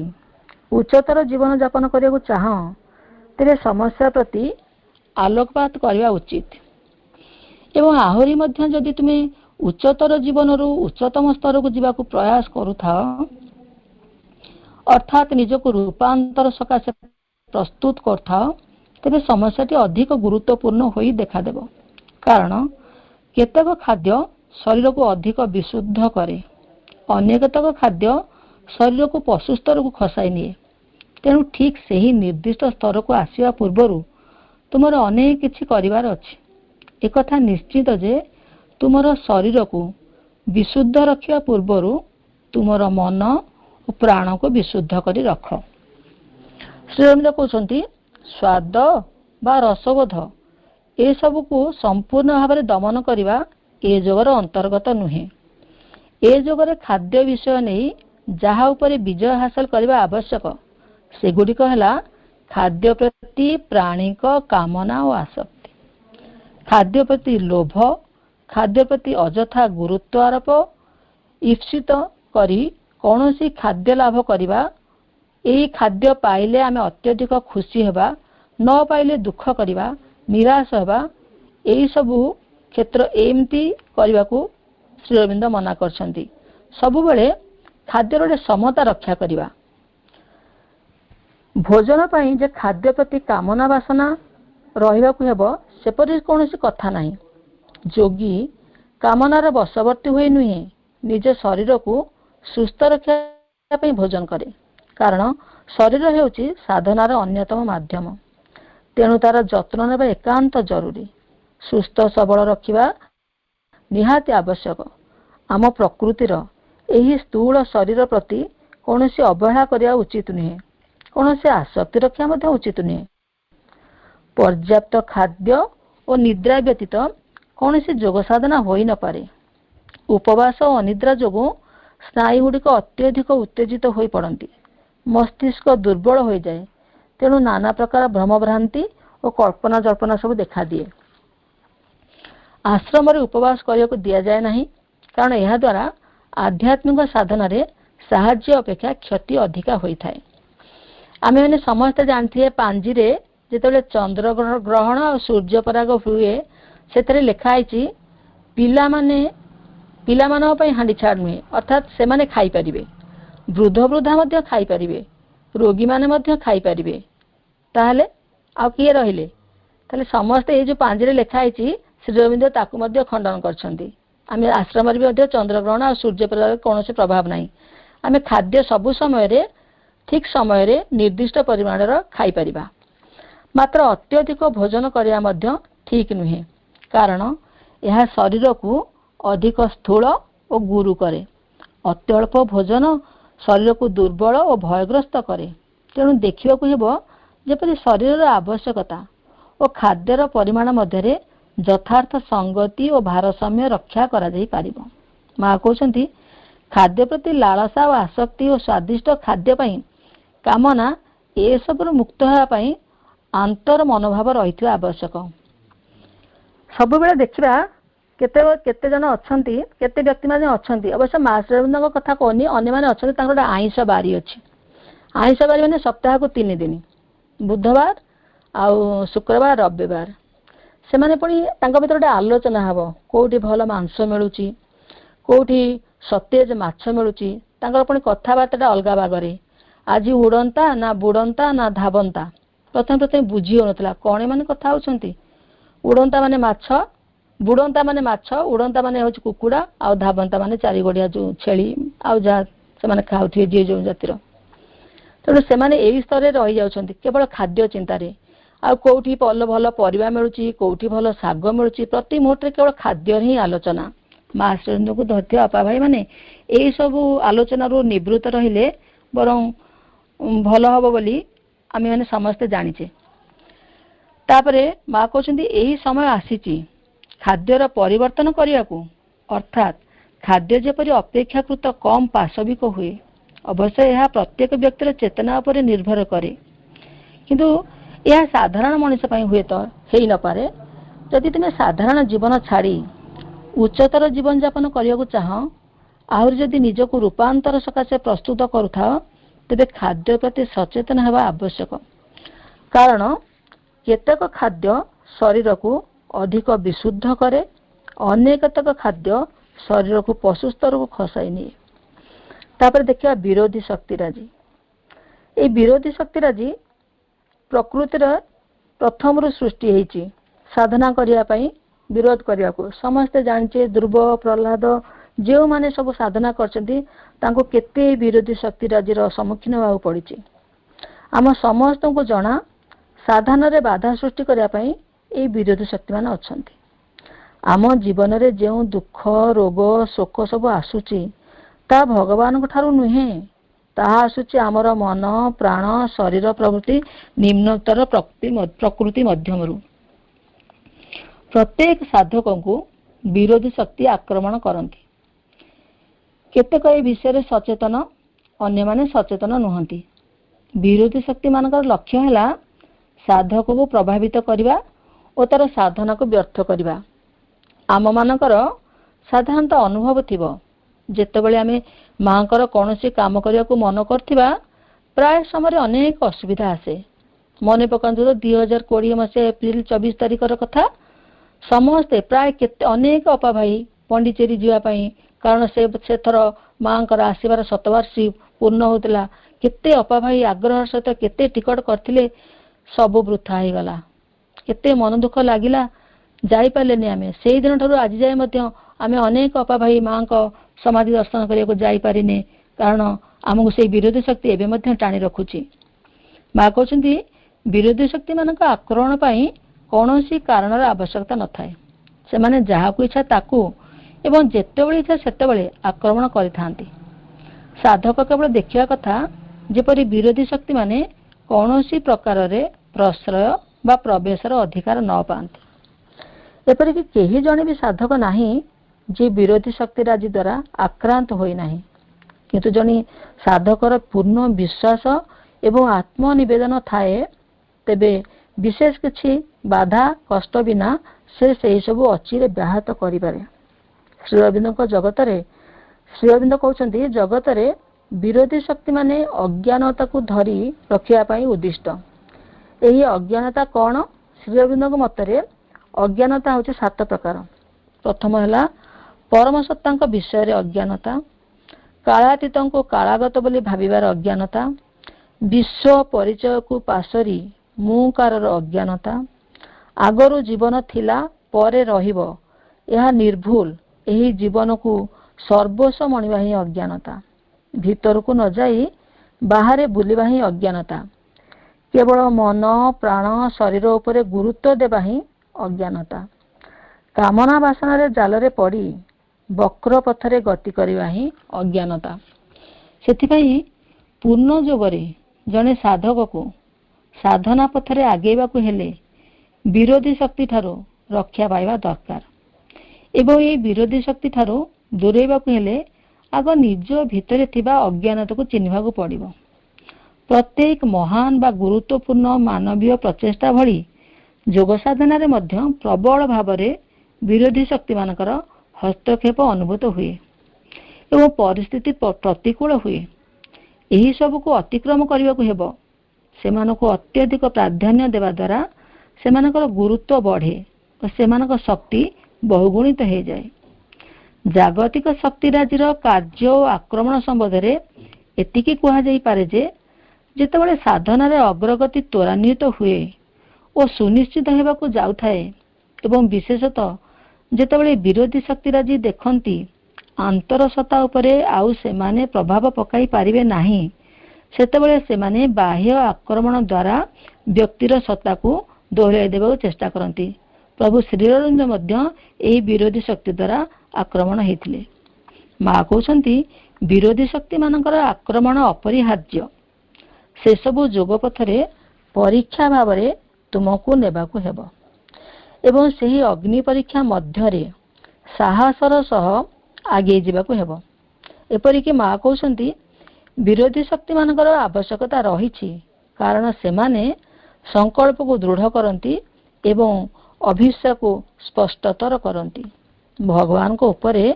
ଉଚ୍ଚତର ଜୀବନଯାପନ କରିବାକୁ ଚାହଁ, ତେବେ ସମସ୍ୟା ପ୍ରତି ଆଲୋକପାତ କରିବା ଉଚିତ। ଏବଂ ଆହୁରି ମଧ୍ୟ ଯଦି ତୁମେ उच्चतर जीवन उच्चतम स्तर को जीवा प्रयास करुथा अर्थात निजक रूपांतर सकाशे प्रस्तुत करथा तेरे समस्याटी अधिक गुरुत्वपूर्ण होई देखादेव। कारण केतक खाद्य शरीर को अधिक विशुद्ध करे, अन्य केतक खाद्य शरीर को पशु स्तर को खसाई निए। तेणु ठीक सही निर्दिष्ट स्तर को आसिया पूर्वरु तुमर अनेक किछि करिवार अछि। एकथा निश्चित जे तुमर शरीर को विशुद्ध रखिया पूर्वरु तुमर मन और प्राण को विशुद्ध करी रख। श्री अरविंद कहते स्वाद बा रसबोध ए सब को संपूर्ण भाव में दमन करने ए जोगर अंतर्गत नुहे। ए जोगर खाद्य विषय नहीं जहाँ उपरे विजय हासिल करने आवश्यक सेगुड़िक है खाद्य प्रति प्राणिक कामना और आसक्ति, खाद्य प्रति लोभ, खाद्य प्रति अजथा गुरुत्व आरोप, ईप्सित करी कौनसी खाद्य लाभ करवा, यही खाद्य पाइले आमे अत्यधिक खुशी हेबा, न पाइले दुख करवा, निराश हेबा, यही सबू क्षेत्र एमती करने को श्री अरविंद मना करछंती। सबुबले खाद्यर गोटे समता रक्षा करवा। भोजन पाई जे खाद्य प्रति कामना बासना रहिबा को हेबो सेपरि कोनोसी कथा नाही। जोगी कामनार बशवर्ती हुए नुहे निज शरीर को सुस्थ रखा पई भोजन करे। कारण शरीर हेउची साधनार अन्यतम माध्यम। तेणु तार जत्न नेबा एकांत जरूरी। सुस्थ सबल रखिबा निहाती आवश्यक। आम प्रकृतिर एही स्थूल शरीर प्रति कोनोसी अवहेला करिया उचित नुहे, कोनोसी आसक्ति रखिया मध्ये उचित नुहे। पर्याप्त खाद्य और निद्रा व्यतीत कोनोसी योग साधना होई न पारे। उपवास और अनिद्रा जोगु स्नायु गुड़िक अत्यधिक उत्तेजित हो पड़ती, मस्तिष्क दुर्बल हो जाए। तेणु नाना प्रकार भ्रमभ्रांति और कल्पना जल्पना सब देखा दिए। आश्रम रे उपवास करने को दिया जाए नहीं, कारण यह द्वारा आध्यात्मिक साधन रे साहाय्य अपेक्षा क्षति अधिका होता है। आमे मैंने समस्त जानते पांजी रे जिते चंद्र ग्रहण और सूर्य पराग हुए से लिखाई पिला हांडी छाड़ नुहे, अर्थात से माने खाई परिबे, वृद्ध वृद्धा मध्य खाई परिबे, रोगी माने मध्य खाई परिबे। ताहले आ किए रहिले ताले समस्त ये जो पांजरे लिखाई श्री अरविंद ताकु मध्य खंडन करछंती। आमे आश्रम रे मध्य चंद्र ग्रहण और सूर्य पराग कौन से प्रभाव नहीं। आमे खाद्य सबु समय रे ठीक समय रे निर्दिष्ट परिमाण खाई परिबा। मात्र अत्यधिक भोजन करिया मध्य ठीक नुहे, कारण यह शरीर को अधिक स्थूल और गुरु करे। अत्यल्प भोजन शरीर को दुर्बल और भयग्रस्त करे। तेणु देखा हेबो जेपरि शरीर आवश्यकता और खाद्यर परिमाण मध्य यथार्थ संगति और भारसाम्य रक्षा करा जाई पारिबो। माँ कहते खाद्य प्रति लालसा और आसक्ति और स्वादिष्ट खाद्य पाई कामना ए सब मुक्त होगापी आंतर मनोभाव रही आवश्यक। सब बेले देखा केते जन अछंती, केते व्यक्ति माने अछंती, अवश्य माँ श्री अरविंद कथा कहनी, अन्य माने अछंती तांकर गोटे आइंष बारी अछि। आइंष बारी माने सप्ताह को 3 दिन, बुधवार आउ शुक्रवार रविवार। से माने पुणी तांको भीतर गोटे आलोचना हबो कोठी भल मांस मिलुची, कोठी सतेज माछ मिलुची। तांकर पुणी कथाबार्ता अलगा बागरे, आज उड़ंता ना बुड़ंता ना धावंता। प्रथम बुझी होनथला कौन माने कथा होछंती। उड़ंता माने माछ, बुड़ंता माने माछ, उड़ंता माने होछ कुकुड़ा, आ धावंता माने चारि गोड़िया जो छेली आ जा से माने खाउथिए जे जो जातिर। तेणु से माने एही स्तर रही जाउछंती केवल खाद्य चिंतारे। आ कोठी भल भल परिबा मिलुची, कोठी भल शाग मिलुची, प्रति मुहूर्त केवल खाद्य ही आलोचना। माँ श्री अरविंद को धरती आपा भाई माने एही सब आलोचना रो निवृत्त रहिले बरं भल हम बोली आमे माने समस्ते जानिचे। तापरे माँ कहते यही समय आसीची खाद्यर परिवर्तन करिया को, अर्थात खाद्य जेपरि अपेक्षाकृत कम पाशविक हुए। अवश्य यह प्रत्येक व्यक्तिर चेतना उपर निर्भर करे, किंतु यह साधारण मनुष्य पई हुए तो हेई न पारे। जदि तुम साधारण जीवन छाड़ी उच्चतर जीवन यापन करिया को चाह, आहरी जदि निजको रूपांतर सकाशे प्रस्तुत करुथा, तेबे खाद्य प्रति सचेतन हेबा आवश्यक। कारण केतक खाद्य शरीर को अधिक विशुद्ध करे, अन्य केतक खाद्य शरीर को पशु स्तर को खसाई निए। तापर देखिए विरोधी शक्तिराजी। ये विरोधी शक्तिराजी प्रकृतिर प्रथम सृष्टि होती साधना करने विरोध करने को। समस्ते जानचे ध्रुव प्रहलाद जो माने सब साधना करते विरोधी शक्तिराजीर सम्मुखीन होगा पड़ी। आम समस्त को जना साधन रे बाधा सृष्टि करने ये विरोधी शक्ति मान अच्छा। आम जीवन रे जो दुख रोग शोक सब आसूची ता भगवान ठारू नुहे, ताहा आसूची आमर मन प्राण शरीर प्रवृत्ति निम्नतर प्रकृति मध्यम। प्रत्येक साधक को विरोधी शक्ति आक्रमण करती। केतेक ए विषय सचेतन, अन्य माने सचेतन नुहंती। विरोधी शक्ति मानकर लक्ष्य है साधक को प्रभावित करने और तार साधना को व्यर्थ करने। आम मानकर साधारणतः अनुभव थिबो जेतेबेले आमे मांकर कौनसी काम करने को मन करथिबा प्राय समय अनेक असुविधा आसे। मन पकांतु 2020 मसीहा एप्रिल 24 तारिख कथा। समस्ते प्राय अनेक अपा भाई पंडिचेरी जावाई, कारण से थर मांकर आसबार शतवार्षिकी पूर्ण होता। केते अपा भाई आग्रह सहित केते टिकट करथिले, सब वृथा हो गला। केते मन दुख लगिला, जाई पालेनी। आमे सेही दिन ठारू आज जाए मध्य आमे अनेक अपा भाई मां को समाधि दर्शन करने को जाई पारिने, कारण आमको से विरोधी शक्ति एवं मध्य टाणी रखुची। माँ कहते विरोधी शक्ति मान आक्रमण पाई कौनसी कारण आवश्यकता न थाए। से माने जहाँ को इच्छा ताकू एवं जेतेबेले इच्छा सेतेबेले आक्रमण करिथांती। साधक केवल देखिया कथा जेपरि विरोधी शक्ति माने कौनसी प्रकार रे प्रश्रय बा प्रवेशर अधिकार न पाते। एपरिक केही जणे भी साधक नाही जे विरोधी शक्तिराजी द्वारा आक्रांत होई नाही, किंतु जणी साधकर पूर्ण विश्वास एवं आत्मनिवेदन थाए तेबे विशेष किछि बाधा कष्ट बिना से सब अचिरे व्याहत करिपारे। श्री अरविंद जगत रे श्री अरविंद कहउछन्ती जगत रे विरोधी शक्ति माने अज्ञानता को धरी रखिया पाई उद्दिष्ट। एही अज्ञानता कौन? श्री अरविंद मतरे अज्ञानता होछि 7 प्रकार। प्रथम है परम सत्ता विषय रे अज्ञानता, कालातीत को कालागत बोली भाविबार अज्ञानता, विश्व परिचय को पासरी मुकार अज्ञानता, आगरु जीवन थिला परे रहिबो यह निर्भूल एही जीवन को सर्वस्व मणिबा ही अज्ञानता, भीतर को न जाई बाहरे बुलिबा ही अज्ञानता, केवल मन प्राण शरीर उपरे गुरुत्व देबा ही अज्ञानता, कामना वासना रे जाल रे पड़ी वक्र पथरे गति करवा ही अज्ञानता। सेथिपाई पूर्ण जोगरे जने साधक को साधना पथरे आगेबा को हेले विरोधी शक्ति ठारो रक्षा पाइबा दरकार। एवं ये विरोधी शक्ति ठारो दूरेबा को हेले आग निज भितरे थिबा अज्ञानता को चिन्हवा को पड़िबो। प्रत्येक महान बा गुरुत्वपूर्ण मानवीय प्रचेष्टा भली जोग साधना रे मध्य प्रबल भावरे विरोधी शक्ति मानकर हस्तक्षेप अनुभूत हुए एवं परिस्थिति प्रतिकूल हुए। यही सब को अतिक्रम करने को हेबो। सेमानको अत्यधिक प्राधान्य देवा द्वारा सेमानकर गुरुत्व बढ़े और सेमानकर शक्ति बहुगुणित हो जाए। जागतिक शक्तिराजीर कार्य और आक्रमण संबंध में एतिकी कहा जाई पारे जे जेतेबेले साधना रे अग्रगति त्वरान्वित हुए और सुनिश्चित होगा जाउथाए एवं विशेषतः जेतेबेले विरोधी शक्तिराजी देखंती आंतरसत्ता उपरे आउ सेमाने प्रभाव पकाई पारिबे नाही, सेतेबेले सेमाने बाह्य आक्रमण द्वारा व्यक्तिर सत्ता को दोहराई देबा चेष्टा करती। प्रभु श्रीअरविंद मध्य एही विरोधी शक्ति द्वारा आक्रमण हेतिले। माँ कहउछन्ती विरोधी शक्ति मानकर आक्रमण अपरिहार्य। से सबु जोग पथरे परीक्षा भावरे तुमको नेबाकू हेबो एवं सही अग्नि परीक्षा मध्यरे साहसर सह आगे जीवाकू हेबो। एपरिक माँ कहउछन्ती विरोधी शक्ति मानकर आवश्यकता रहिछि, कारण सेमाने संकल्प को दृढ़ करती एवं अभिष्य को स्पष्टतर करती। भगवान को उपरे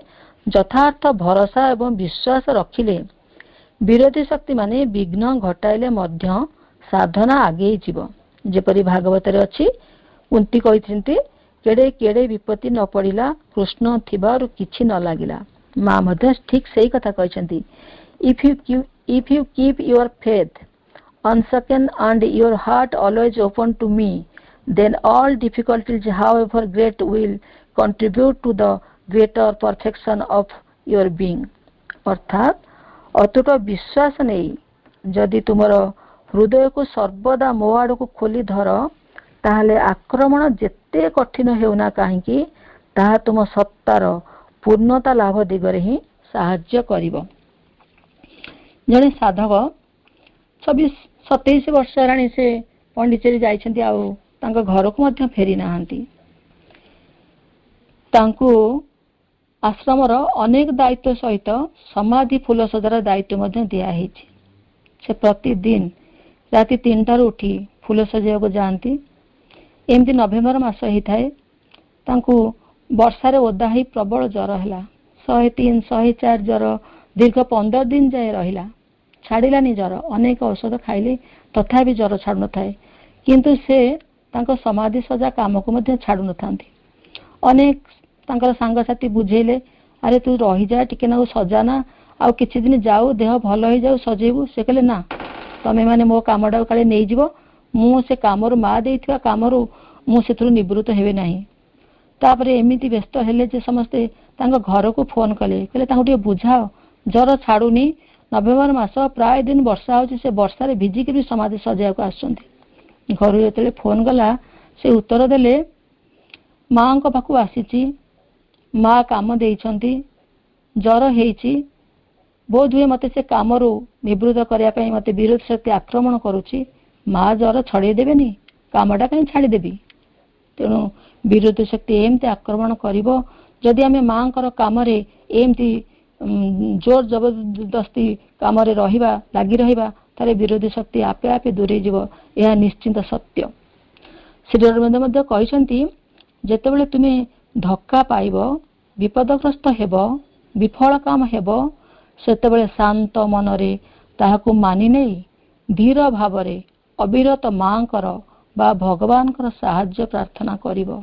यथार्थ भरोसा एवं विश्वास रखिले विरोधी शक्ति माने विघ्न घटाइले मध्य साधना आगे जीव। जेपरि भागवत रे अछि कुंती कहिथिंती केड़े केड़े विपत्ति न पड़िला कृष्ण थिबारु किछि न लागिला। माँ मध्य ठीक सही कथा कहछंती। If you keep your faith unshaken and your heart always open to me, then all difficulties, however great, will contribute to the greater perfection of your being। अर्थात अतुट विश्वास नहीं जदि तुमर हृदय को सर्वदा मो आड़ को खोली धर ताहले आक्रमण जेते कठिन हेउना काहेकि ताहा तुम सत्तार पूर्णता लाभ दिगरे ही साहाय्य करिवो। जड़े साधक 26-27 वर्ष हेलाणी से पंडिचेरी जाइछन्ती आउ तांको घर को मध्य फेरी नाहंती। तांको आश्रमर अनेक दायित्व सहित समाधि फूल सजार दायित्व मध्य दिया हेछि। से प्रतिदिन राति 3 उठी फूल सजाइବାକୁ जाती। एमती नवेम्बर मास ही थाए तांको वर्षारे ओदा ही प्रबल ज्वर है 103-104 ज्वर दीर्घ 15 दिन जाए रहिला। छाड़िलानी ज्वर अनेक औषध खाइले तथापि ज्वर छाड़ू न थाए किंतु से तांको समाधि सजा काम को मध्य छाड़ू न थांती। अनेक तांकर सांगसाथी बुझेले अरे तू रही जा टिके ना सजाना आउ किछि दिन जाऊ देह भल हो जाऊ सजेबू। से कहले ना तमे माने मो कामडा काले नै जीवो मु से कामरु मा देइथिबा कामरु मु सेथरु निवृत्त हेबे नाही। तापरे एमिति व्यस्त हेले जे समस्ते तांको घर को फोन कले कहले तांको टिके बुझाओ ज्वर छाड़ुनी। नवेम्बर मास प्राय दिन वर्षा होची से वर्षारे भिजिक भी समाधि सजाया को आसुंती। घर जेतले फोन गला से उत्तर देले माँ को पाखु आसीची माँ काम देइछंती ज्वर हेइची बोध हुए मते से कामरु निवृत्त करिया पई मते विरोध शक्ति आक्रमण करूची। माँ ज्वर छड़े देबेनी कामटा कहीं छाड़ी देबी। तेणु विरोध शक्ति एमती आक्रमण करिवो जदि आमे माँ कर कामरे एमती जोर जबरदस्ती कामरे रहिबा लागि रहिबा तारे विरोधी शक्ति आपे आपे दूरे जीवो। यह निश्चिंत सत्य। श्री अरविंद मध्य कहिसंती जेतेबेले तुमे धक्का पाइबो विपदग्रस्त हेबो विफल काम हेबो सेतेबेले शांत मनरे ताहाकु मानि नै धीर भावरे अविरत माँ कर बा भगवान कर साहाय्य प्रार्थना करिवो।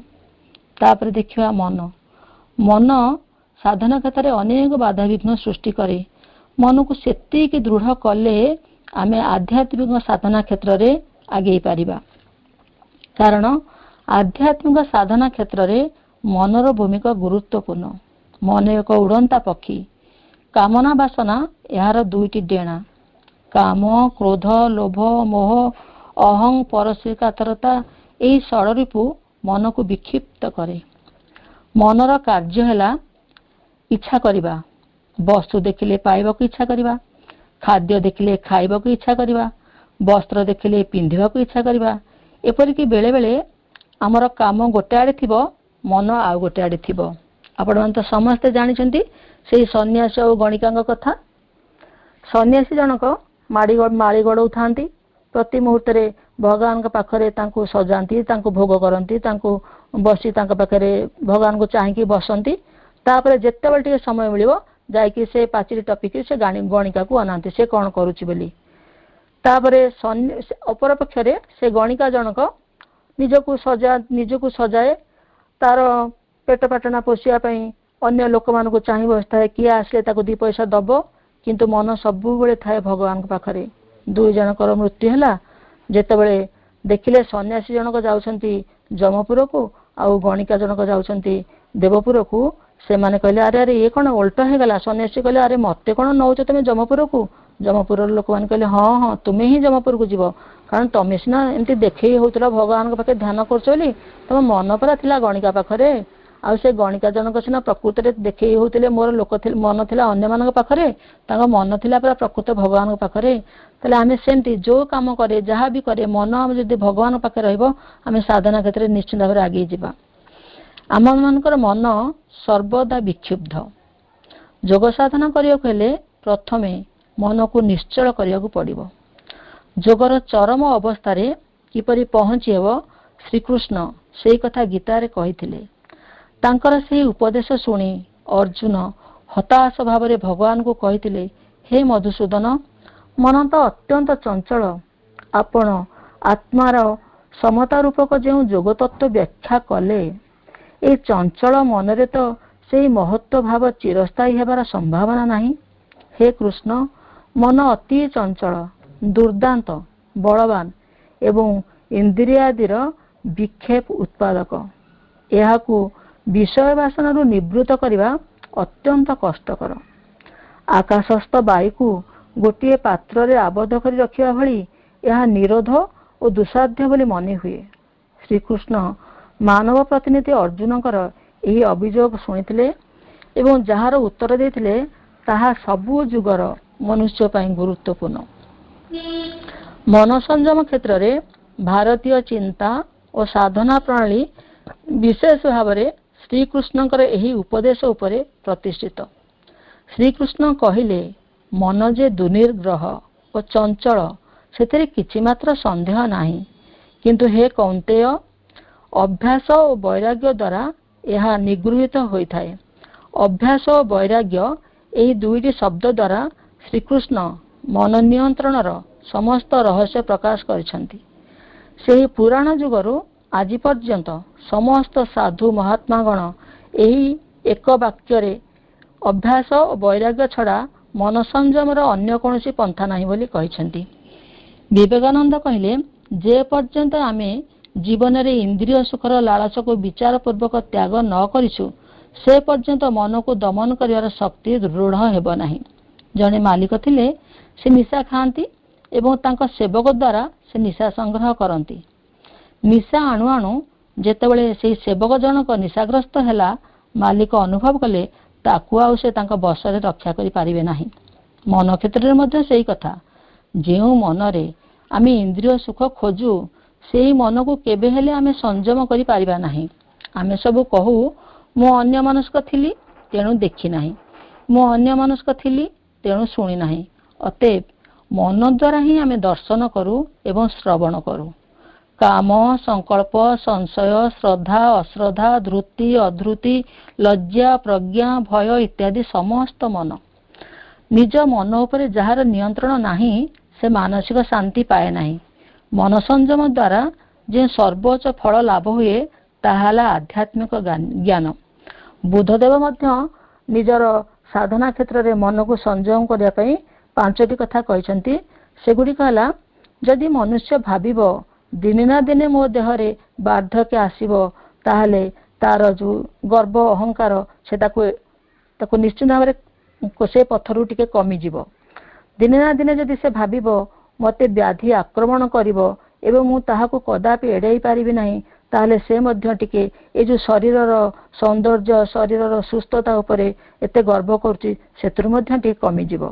तापर देखिवा मन मन साधना क्षेत्र में अनेक बाधा विघ्न सृष्टि करे। मन को सेतिक दृढ़ कले आमे आध्यात्मिक साधना क्षेत्र में आगे पारिबा। कारण आध्यात्मिक साधना क्षेत्र में मनर भूमिका गुरुत्वपूर्ण। मन एक उड़ंता पक्षी। कामना बासना यार दुईटी डेणा। काम क्रोध लोभ मोह अहं परस्विकातरता यही षड़रिपु मन को विक्षिप्त करे। मनर कार्य है इच्छा करिबा वस्तु देखिले पाइबा को इच्छा करिबा खाद्य देखिले खाइबा को इच्छा करिबा वस्त्र देखिले पिंधिबा को इच्छा करिबा। एपरिक बेले बेले आमर काम गोटे आड़े थिबो मन आउ गोटे आड़े थिबो। आपण मन तो समस्ते जानिछंती से सन्यासी और गणिका कथा। सन्यासी जनक माड़ी गड़ौ थांती प्रति मुहूर्त भगवान पाखरे तांको सजाती तांको भोग करती तांको बसी तांको पाखरे भगवान को चाहिए बसंती। तापर जेतेबेले टिके समय मिलिबो जाइकी से पाचिरी टपिकी से गणिका को अनाती से कौन करुची बोली। तापरे अपर पक्षरे से गणिका जनक निजको सजाए तार पेट पाटना पोषिया अन्य लोक मान को चाह बसता किए आसले ताको 2 पैसा दब किंतु मन सबु बेले थाए भगवान पाखरे। 2 जनकर मृत्यु है जेतेबेले देखिले सन्यासी जनक जाउछंती जमपुर को आउ गणिका जनक जाउछंती देवपुर को। से माने कहले अरे अरे ये कौन उल्टा हो गला। सन्यासी कहले अरे मते कौन नौच तुम जमपुर को। जमपुर लोक मैंने कहले हाँ हाँ तुम्हें ही जमपुर को जीव कारण तुम सीना एमती देखे होता भगवान पाखे ध्यान कर तुम मन परा थिला गणिका पाखरे आ से गणिका जनक सीना प्रकृति में देखे होते मोर लोक मन थिला अन्य मान पाखरे मन थिला परा प्रकृत भगवान पाखरे। ताले आमे सेमती जो काम करे जहाँ भी करे मन आम जदि भगवान पाखे रहिबो आमे साधना क्षेत्र में निश्चित भाव आगे जीवा। आम मानकर मन सर्वदा विक्षुब्ध। जोग साधना करने प्रथमे मन को निश्चल करने पड़ो। जोगर चरम अवस्था किपरि पहुँची हेब श्रीकृष्ण से कथा गीतारे कहिथिले। तांकर से उपदेश शुणी अर्जुन हताश भाव भगवान को कहिथिले हे मधुसूदन मन तो अत्यंत चंचल आपण आत्मार समता रूपक जो जोग तत्व व्याख्या कले এই ଚଞ୍ଚଳ ମନରେ ତ ସେହି ମହତ୍ତ୍ୱ ଭାବ ଚିରସ୍ଥାୟୀ ହେବାର ସମ୍ଭାବନା ନାହିଁ। ହେ କୃଷ୍ଣ, ମନ ଅତି ଚଞ୍ଚଳ, ଦୁର୍ଦାନ୍ତ, ବଳବାନ ଏବଂ ଇନ୍ଦ୍ରିୟାଦିର ବିକ୍ଷେପ ଉତ୍ପାଦକ। ଏହାକୁ ବିଷୟ ବାସନାରୁ ନିବୃତ୍ତ କରିବା ଅତ୍ୟନ୍ତ କଷ୍ଟକର। ଆକାଶସ୍ଥ ବାୟୁକୁ ଗୋଟିଏ ପାତ୍ରରେ ଆବଦ୍ଧ କରି ରଖିବା ଭଳି ଏହା ନିରୋଧ ଓ ଦୁଃସାଧ୍ୟ ବୋଲି ମନେ ହୁଏ। ଶ୍ରୀକୃଷ୍ଣ ମାନବ ପ୍ରତିନିଧି ଅର୍ଜୁନଙ୍କର ଏହି ଅଭିଯୋଗ ଶୁଣିଥିଲେ ଏବଂ ଯାହାର ଉତ୍ତର ଦେଇଥିଲେ ତାହା ସବୁ ଯୁଗର ମନୁଷ୍ୟ ପାଇଁ ଗୁରୁତ୍ୱପୂର୍ଣ୍ଣ। ମନ ସଂଯମ କ୍ଷେତ୍ରରେ ଭାରତୀୟ ଚିନ୍ତା ଓ ସାଧନା ପ୍ରଣାଳୀ ବିଶେଷ ଭାବରେ ଶ୍ରୀକୃଷ୍ଣଙ୍କର ଏହି ଉପଦେଶ ଉପରେ ପ୍ରତିଷ୍ଠିତ। ଶ୍ରୀକୃଷ୍ଣ କହିଲେ, ମନ ଯେ ଦୁର୍ନିଗ୍ରହ ଓ ଚଞ୍ଚଳ ସେଥିରେ କିଛି ମାତ୍ର ସନ୍ଦେହ ନାହିଁ, କିନ୍ତୁ ହେ କୌନ୍ତେୟ, ଅଭ୍ୟାସ ଓ ବୈରାଗ୍ୟ ଦ୍ୱାରା ଏହା ନିଗୃହୀତ ହୋଇଥାଏ। ଅଭ୍ୟାସ ଓ ବୈରାଗ୍ୟ ଏହି ଦୁଇଟି ଶବ୍ଦ ଦ୍ୱାରା ଶ୍ରୀକୃଷ୍ଣ ମନ ନିୟନ୍ତ୍ରଣର ସମସ୍ତ ରହସ୍ୟ ପ୍ରକାଶ କରିଛନ୍ତି। ସେହି ପୁରାଣ ଯୁଗରୁ ଆଜି ପର୍ଯ୍ୟନ୍ତ ସମସ୍ତ ସାଧୁ ମହାତ୍ମାଗଣ ଏହି ଏକ ବାକ୍ୟରେ ଅଭ୍ୟାସ ଓ ବୈରାଗ୍ୟ ଛଡ଼ା ମନ ସଂଯମର ଅନ୍ୟ କୌଣସି ପନ୍ଥା ନାହିଁ ବୋଲି କହିଛନ୍ତି। ବିବେକାନନ୍ଦ କହିଲେ, ଯେ ପର୍ଯ୍ୟନ୍ତ ଆମେ ଜୀବନରେ ଇନ୍ଦ୍ରିୟ ସୁଖର ଲାଳସକୁ ବିଚାରପୂର୍ବକ ତ୍ୟାଗ ନ କରିଛୁ ସେ ପର୍ଯ୍ୟନ୍ତ ମନକୁ ଦମନ କରିବାର ଶକ୍ତି ଦୃଢ଼ ହେବ ନାହିଁ। ଜଣେ ମାଲିକ ଥିଲେ, ସେ ନିଶା ଖାଆନ୍ତି ଏବଂ ତାଙ୍କ ସେବକ ଦ୍ୱାରା ସେ ନିଶା ସଂଗ୍ରହ କରନ୍ତି। ନିଶା ଆଣୁ ଆଣୁ ଯେତେବେଳେ ସେହି ସେବକ ଜଣକ ନିଶାଗ୍ରସ୍ତ ହେଲା, ମାଲିକ ଅନୁଭବ କଲେ ତାକୁ ଆଉ ସେ ତାଙ୍କ ବଶରେ ରକ୍ଷା କରିପାରିବେ ନାହିଁ। ମନ କ୍ଷେତ୍ରରେ ମଧ୍ୟ ସେହି କଥା। ଯେଉଁ ମନରେ ଆମେ ଇନ୍ଦ୍ରିୟ ସୁଖ ଖୋଜୁ ସେହି ମନକୁ କେବେ ହେଲେ ଆମେ ସଂଯମ କରିପାରିବା ନାହିଁ। ଆମେ ସବୁ କହୁ, ମୁଁ ଅନ୍ୟମନସ୍କ ଥିଲି ତେଣୁ ଦେଖି ନାହିଁ, ମୁଁ ଅନ୍ୟମନସ୍କ ଥିଲି ତେଣୁ ଶୁଣି ନାହିଁ। ଅତଏବ ମନ ଦ୍ୱାରା ହିଁ ଆମେ ଦର୍ଶନ କରୁ ଏବଂ ଶ୍ରବଣ କରୁ। କାମ, ସଂକଳ୍ପ, ସଂଶୟ, ଶ୍ରଦ୍ଧା, ଅଶ୍ରଦ୍ଧା, ଧୃତି, ଅଧୃତି, ଲଜ୍ଜା, ପ୍ରଜ୍ଞା, ଭୟ ଇତ୍ୟାଦି ସମସ୍ତ ମନ। ନିଜ ମନ ଉପରେ ଯାହାର ନିୟନ୍ତ୍ରଣ ନାହିଁ ସେ ମାନସିକ ଶାନ୍ତି ପାଏ ନାହିଁ। ମନ ସଂଯମ ଦ୍ୱାରା ଯେଉଁ ସର୍ବୋଚ୍ଚ ଫଳ ଲାଭ ହୁଏ ତାହା ହେଲା ଆଧ୍ୟାତ୍ମିକ ଜ୍ଞାନ। ବୁଦ୍ଧଦେବ ମଧ୍ୟ ନିଜର ସାଧନା କ୍ଷେତ୍ରରେ ମନକୁ ସଂଯମ କରିବା ପାଇଁ 5ଟି କଥା କହିଛନ୍ତି। ସେଗୁଡ଼ିକ ହେଲା, ଯଦି ମନୁଷ୍ୟ ଭାବିବ ଦିନେ ନା ଦିନେ ମୋ ଦେହରେ ବାର୍ଦ୍ଧକ୍ୟ ଆସିବ, ତାହେଲେ ତାର ଯେଉଁ ଗର୍ବ ଅହଙ୍କାର ସେ ତାକୁ ନିଶ୍ଚିତ ଭାବରେ ସେ ପଥରୁ ଟିକେ କମିଯିବ। ଦିନେ ନା ଦିନେ ଯଦି ସେ ଭାବିବ ମୋତେ ବ୍ୟାଧି ଆକ୍ରମଣ କରିବ ଏବଂ ମୁଁ ତାହାକୁ କଦାପି ଏଡ଼ାଇ ପାରିବି ନାହିଁ, ତାହେଲେ ସେ ମଧ୍ୟ ଟିକେ ଏ ଯେଉଁ ଶରୀରର ସୌନ୍ଦର୍ଯ୍ୟ, ଶରୀରର ସୁସ୍ଥତା ଉପରେ ଏତେ ଗର୍ବ କରୁଛି ସେଥିରୁ ମଧ୍ୟ ଟିକେ କମିଯିବ।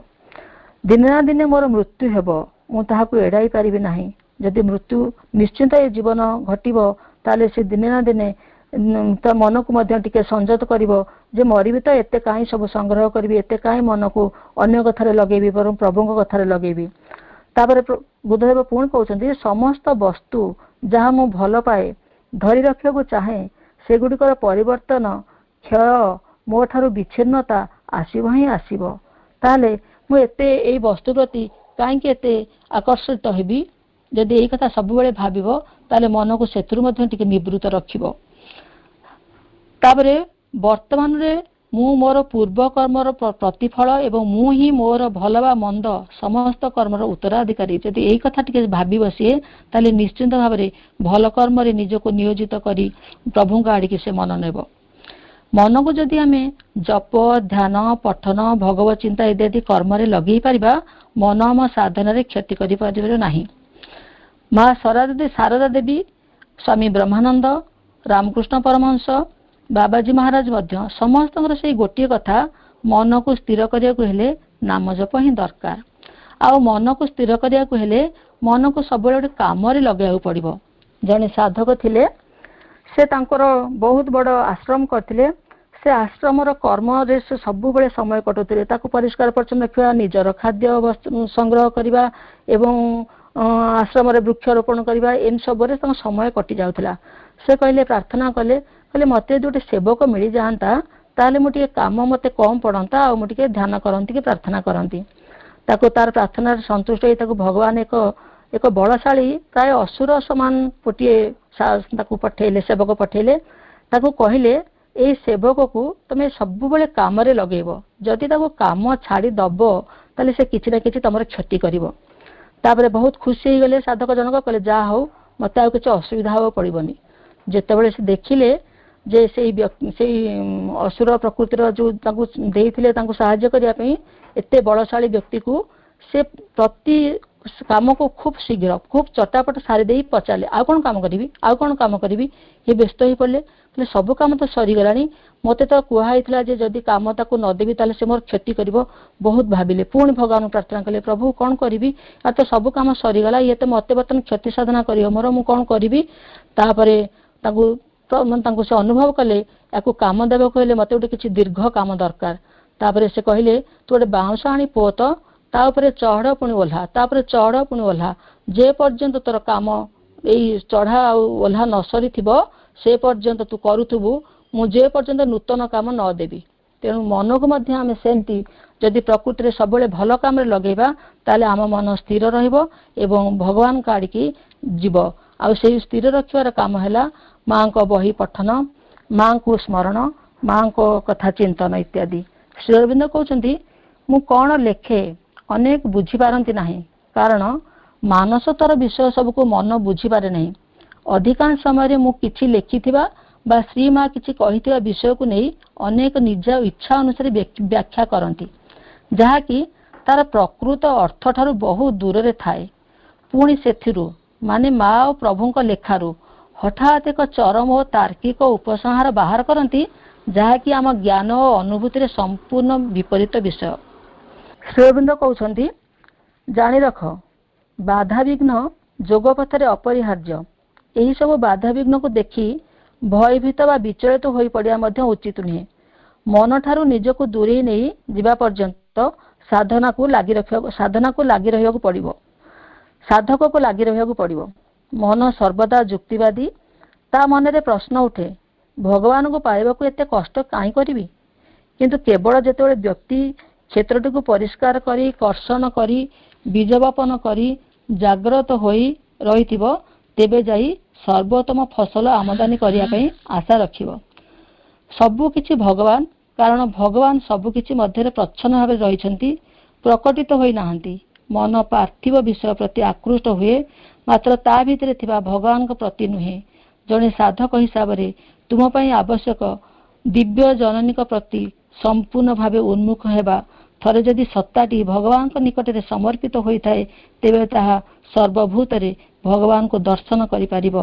ଦିନେ ନା ଦିନେ ମୋର ମୃତ୍ୟୁ ହେବ, ମୁଁ ତାହାକୁ ଏଡ଼ାଇ ପାରିବି ନାହିଁ। ଯଦି ମୃତ୍ୟୁ ନିଶ୍ଚିନ୍ତ ଏ ଜୀବନ ଘଟିବ ତାହେଲେ ସେ ଦିନେ ନା ଦିନେ ତା ମନକୁ ମଧ୍ୟ ଟିକେ ସଂଯତ କରିବ ଯେ ମରିବି ତ ଏତେ କାହିଁ ସବୁ ସଂଗ୍ରହ କରିବି, ଏତେ କାହିଁ ମନକୁ ଅନ୍ୟ କଥାରେ ଲଗେଇବି, ବରଂ ପ୍ରଭୁଙ୍କ କଥାରେ ଲଗେଇବି। ତାପରେ ବୁଦ୍ଧଦେବ ପୁଣି କହୁଛନ୍ତି, ସମସ୍ତ ବସ୍ତୁ ଯାହା ମୁଁ ଭଲ ପାଏ, ଧରି ରଖିବାକୁ ଚାହେଁ, ସେଗୁଡ଼ିକର ପରିବର୍ତ୍ତନ, କ୍ଷୟ, ମୋ ଠାରୁ ବିଚ୍ଛିନ୍ନତା ଆସିବ ହିଁ ଆସିବ। ତାହେଲେ ମୁଁ ଏତେ ଏଇ ବସ୍ତୁ ପ୍ରତି କାହିଁକି ଏତେ ଆକର୍ଷିତ ହେବି? ଯଦି ଏଇ କଥା ସବୁବେଳେ ଭାବିବ ତାହେଲେ ମନକୁ ସେଥିରୁ ମଧ୍ୟ ଟିକେ ନିବୃତ୍ତ ରଖିବ। ତାପରେ ବର୍ତ୍ତମାନରେ ମୁଁ ମୋର ପୂର୍ବ କର୍ମର ପ୍ରତିଫଳ ଏବଂ ମୁଁ ହିଁ ମୋର ଭଲ ବା ମନ୍ଦ ସମସ୍ତ କର୍ମର ଉତ୍ତରାଧିକାରୀ। ଯଦି ଏଇ କଥା ଟିକେ ଭାବି ବସିଏ ତାହେଲେ ନିଶ୍ଚିନ୍ତ ଭାବରେ ଭଲ କର୍ମରେ ନିଜକୁ ନିୟୋଜିତ କରି ପ୍ରଭୁଙ୍କ ଆଡ଼ିକି ସେ ମନ ନେବ। ମନକୁ ଯଦି ଆମେ ଜପ, ଧ୍ୟାନ, ପଠନ, ଭଗବତ ଚିନ୍ତା ଇତ୍ୟାଦି କର୍ମରେ ଲଗେଇ ପାରିବା, ମନ ଆମ ସାଧନାରେ କ୍ଷତି କରିପାରିବ ନାହିଁ। ମା ଶାରଦା ଦେବୀ, ସ୍ୱାମୀ ବ୍ରହ୍ମାନନ୍ଦ, ରାମକୃଷ୍ଣ ପରମହଂସ, ବାବାଜୀ ମହାରାଜ ମଧ୍ୟ ସମସ୍ତଙ୍କର ସେଇ ଗୋଟିଏ କଥା, ମନକୁ ସ୍ଥିର କରିବାକୁ ହେଲେ ନାମ ଜପ ହିଁ ଦରକାର। ଆଉ ମନକୁ ସ୍ଥିର କରିବାକୁ ହେଲେ ମନକୁ ସବୁବେଳେ ଗୋଟେ କାମରେ ଲଗାଇବାକୁ ପଡ଼ିବ। ଜଣେ ସାଧକ ଥିଲେ, ସେ ତାଙ୍କର ବହୁତ ବଡ଼ ଆଶ୍ରମ କରିଥିଲେ। ସେ ଆଶ୍ରମର କର୍ମରେ ସେ ସବୁବେଳେ ସମୟ କଟୁଥିଲେ। ତାକୁ ପରିଷ୍କାର ପରିଚ୍ଛନ୍ନ ରଖିବା, ନିଜର ଖାଦ୍ୟ ସଂଗ୍ରହ କରିବା ଏବଂ ଆଶ୍ରମରେ ବୃକ୍ଷରୋପଣ କରିବା, ଏମିତି ସବୁରେ ତାଙ୍କ ସମୟ କଟି ଯାଉଥିଲା। ସେ କହିଲେ, ପ୍ରାର୍ଥନା କଲେ, ମୋତେ ଯଦି ଗୋଟେ ସେବକ ମିଳିଯାଆନ୍ତା ତାହେଲେ ମୁଁ ଟିକେ କାମ ମୋତେ କମ୍ ପଡ଼ନ୍ତା ଆଉ ମୁଁ ଟିକେ ଧ୍ୟାନ କରନ୍ତି କି ପ୍ରାର୍ଥନା କରନ୍ତି। ତାକୁ ତାର ପ୍ରାର୍ଥନାରେ ସନ୍ତୁଷ୍ଟ ହୋଇ ତାକୁ ଭଗବାନ ଏକ ବଳଶାଳୀ ପ୍ରାୟ ଅସୁର ସମାନ ଗୋଟିଏ ତାକୁ ପଠେଇଲେ, ସେବକ ପଠେଇଲେ। ताको कहले ए सेवक को तुम सब बेले काम लगेब जदि ताको काम छाड़ी दब ताले से किछि ना किछि तमर क्षति करिवो। तापरे बहुत खुशी हो गले साधक जनक कहले जा हो मते आ किछि असुविधा हो पड़िबनी। जेतेबेले से देखिले जे से असुर प्रकृतिर जो ताको देइथिले ताको सहाय्य करिया पई एते बलशाली व्यक्ति को से प्रति काम को खूब शीघ्र खूब चटापट सारी दे पचारे आ कौन काम करी आ कौन काम करी ये व्यस्त हो पड़े सब काम तो सरीगला मत तो कहला जदि कम ताक नदेवी ताले से मोर क्षति कर बहुत भाविले पुणी भगवान प्रार्थना कले प्रभु कौन करी आ तो सब काम सरीगला ये तो मत बर्तन क्षति साधना कर मोर मु कौन करी से अनुभव कले या कम देव कहले मत गोटे किसी दीर्घ काम दरकार। तापर से कहले तू गोटे बाउंश आनी पो तो तापर चढ़ पुणी ओह्ला तापर चढ़ पुणी ओह्ला जे पर्यंत तोर काम यही चढ़ा ओह्ला न सरी से पर्यंत तू करुथुबु मुझे पर्यंत नूतन काम न देवी। तेणु मन को मध्य आम सेमती जदि प्रकृति में सब भल काम लगेगा ताले आम मन स्थिर रहिबो एवं भगवान काढ़ी जीव आ स्थिर रखिबार काम है माँ को बही पठन माँ को स्मरण माँ को कथा चिंतन इत्यादि। श्री अरविंद कहते मु कौन लेखे अनेक बुझीपारती नहीं कारण मानसतर विषय सबको मन बुझीपारे नहीं। अधिकांश समय मु किछि लेखिथिबा बा श्री माँ किछि कहिथिबा विषय को नहीं अनेक निज इच्छा अनुसार व्याख्या करती जहा कि तार प्रकृत अर्थ ठारू बहुत दूर रे थाए। पुणी सेथिरु माने माँ और प्रभु लेखारू हठात एक चरम और तार्किक उपसंहार बाहर करती जहाँकि आम ज्ञान और अनुभूति संपूर्ण विपरीत विषय। श्री अरविंद कहते जानी रख बाधा विघ्न जोग पथरे अपरिहार्य। यही सब बाधा विघ्न को देखी भयभीत व विचलित हो पड़ा उचित नुहे। मन ठारू निजक दूरे नहीं जीवा पर्यंत साधना को लगी रहा पड़ो साधक को लगी रहा पड़ो। मन सर्वदा जुक्तिवादी ता मन रे प्रश्न उठे भगवान को पाइबा को एते कष्ट काई करी किंतु केवल जेते व्यक्ति क्षेत्रटी को परिष्कार करी कर्षण करी बीजवापन करी जाग्रत होई रहिथिबो तेबे जाई सर्वोत्तम फसल आमदानी करिया पई आशा रखिबो। सबु किछि भगवान कारण भगवान सबु किछि मध्य प्रच्छन्न भाव रहिछंती प्रकटित होई नाहंती। मन पार्थिव विषय प्रति आकृष्ट हुए मात्र ता भितरे थिबा भगवान को प्रति नुहे। जने साधक हिसाब रे तुम पई आवश्यक दिव्य जननी को प्रति संपूर्ण भावे उन्मुख हेबा। थरे जदि सत्ताटी भगवान को निकट रे समर्पित होई थाए तेबे ताहा सर्वभूत रे भगवान को दर्शन करि पारिबो।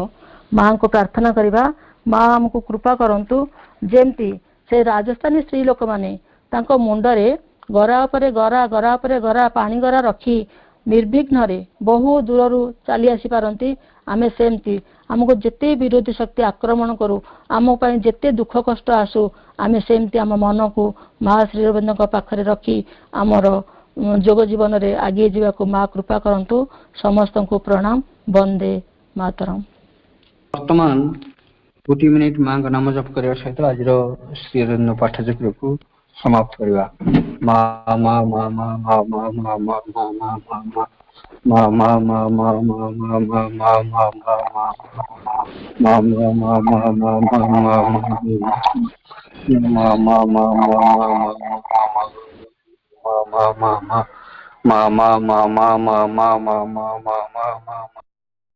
मां को प्रार्थना करिबा मां हमको कृपा करंतु जेमती से राजस्थानी स्त्री लोक माने तांको मुंडरे गरा परे गरा गरा परे गरा पानी गरा रखी निर्विघ्न रे बहु दूररू चली आसी पारंती। आमे सेमती आमको जेते विरोधी शक्ति आक्रमण करू आम पाई जेते दुख कष्ट आसू आमे सेमती आम मन को माँ श्री अरविंद पाखरे रखी आमर जोग जीवन रे आगे जीवा को माँ कृपा करंतु। समस्त को प्रणाम। वंदे मातरम। वर्तमान गोटी मिनिट माँ का नाम जप करने सहित आज श्री अरविंद पाठचक्र को समाप्त करवा। माँ माँ माँ माँ माँ माँ माँ माँ माँ माँ माँ Ma ma ma ma ma ma ma ma ma ma ma ma ma ma ma ma ma ma